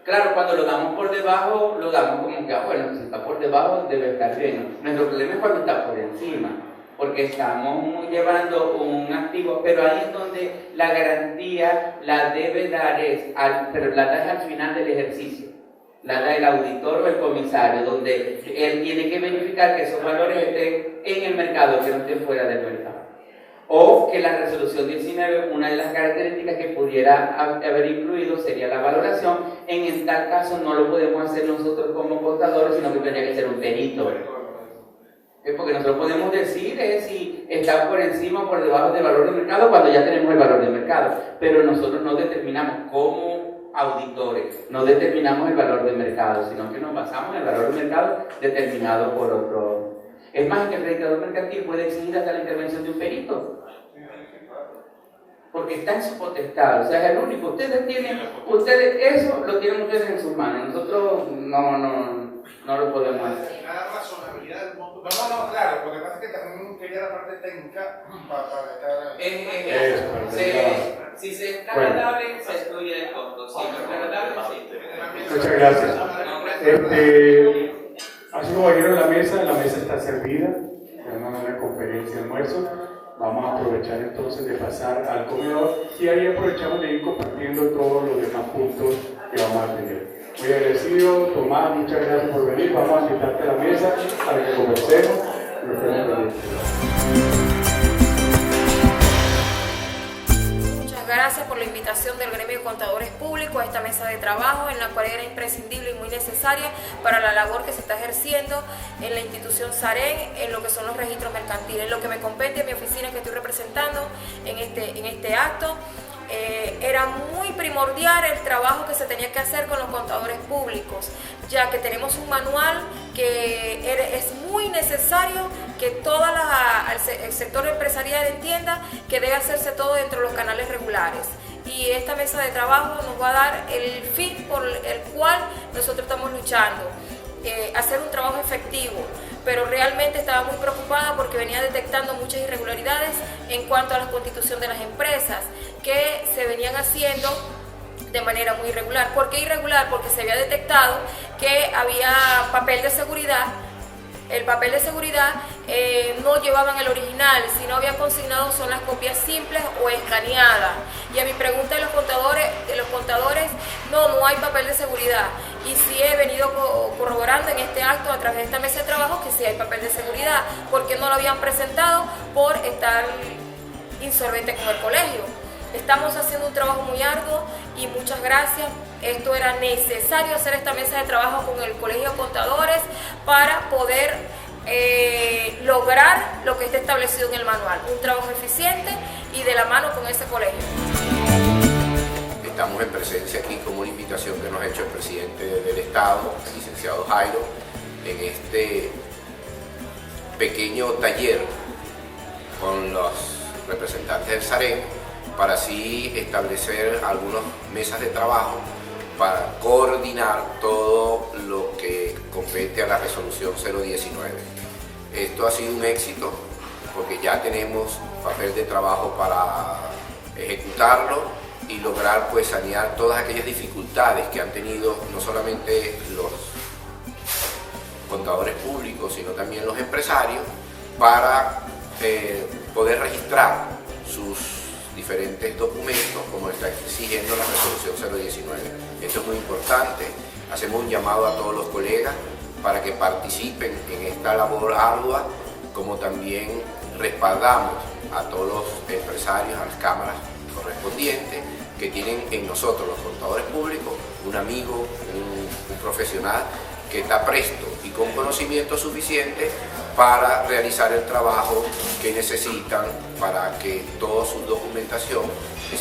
Claro, cuando lo damos por debajo, lo damos como que, bueno, si está por debajo debe estar bien. Nuestro problema es cuando está por encima, porque estamos llevando un activo, pero ahí es donde la garantía la debe dar pero la da al final del ejercicio. La da el auditor o el comisario, donde él tiene que verificar que esos valores estén en el mercado, que no estén fuera del mercado. O que la resolución 19, una de las características que pudiera haber incluido sería la valoración. En tal caso no lo podemos hacer nosotros como contadores, sino que tendría que ser un perito. Porque nosotros podemos decir si está por encima o por debajo del valor de mercado cuando ya tenemos el valor de mercado. Pero nosotros no determinamos como auditores, no determinamos el valor de mercado, sino que nos basamos en el valor de mercado determinado por otro. Es más, que el registrador mercantil puede exigir hasta la intervención de un perito, porque está en su potestad, o sea, es el único. Eso lo tienen ustedes en sus manos, nosotros no lo podemos hacer. La razonabilidad del monto. No, claro, porque pasa que también quería la parte técnica para estar. Si se es trasladable, se excluye el costo. Si no es trasladable, sí. Muchas gracias. Así como vieron la mesa está servida. Tenemos una conferencia de almuerzo. Vamos a aprovechar entonces de pasar al comedor y ahí aprovechamos de ir compartiendo todos los demás puntos que vamos a tener. Muy agradecido, Tomás, muchas gracias por venir. Vamos a sentarte a la mesa para que conversemos. Muchas gracias por la invitación del Gremio de Contadores Públicos a esta mesa de trabajo, en la cual era imprescindible y muy necesaria para la labor que se está ejerciendo en la institución SAREN, en lo que son los registros mercantiles. Lo que me compete en mi oficina que estoy representando en este acto. Era muy primordial el trabajo que se tenía que hacer con los contadores públicos, ya que tenemos un manual que es muy necesario que todo el sector empresarial entienda que debe hacerse todo dentro de los canales regulares. Y esta mesa de trabajo nos va a dar el fin por el cual nosotros estamos luchando, hacer un trabajo efectivo. Pero realmente estaba muy preocupada porque venía detectando muchas irregularidades en cuanto a la constitución de las empresas que se venían haciendo de manera muy irregular. ¿Por qué irregular? Porque se había detectado que había papel de seguridad. El papel de seguridad no llevaban el original, sino habían consignado son las copias simples o escaneadas. Y a mi pregunta de los contadores, no hay papel de seguridad. Y sí he venido corroborando en este acto a través de esta mesa de trabajo que sí hay papel de seguridad, porque no lo habían presentado por estar insolvente con el colegio. Estamos haciendo un trabajo muy arduo y muchas gracias. Esto era necesario hacer esta mesa de trabajo con el Colegio de Contadores para poder lograr lo que está establecido en el manual, un trabajo eficiente y de la mano con ese colegio. Estamos en presencia aquí como una invitación que nos ha hecho el presidente del Estado, el licenciado Jairo, en este pequeño taller con los representantes del SAREN para así establecer algunas mesas de trabajo para coordinar todo lo que compete a la resolución 019. Esto ha sido un éxito porque ya tenemos papel de trabajo para ejecutarlo y lograr pues sanear todas aquellas dificultades que han tenido no solamente los contadores públicos sino también los empresarios para poder registrar sus diferentes documentos como está exigiendo la resolución 019. Esto es muy importante, hacemos un llamado a todos los colegas para que participen en esta labor ardua, como también respaldamos a todos los empresarios, a las cámaras correspondientes, que tienen en nosotros, los contadores públicos, un amigo, un profesional que está presto y con conocimiento suficiente para realizar el trabajo que necesitan para que toda su documentación que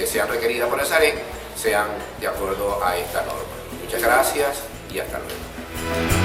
sean requeridas por el SAREN sean de acuerdo a esta norma. Muchas gracias y hasta luego.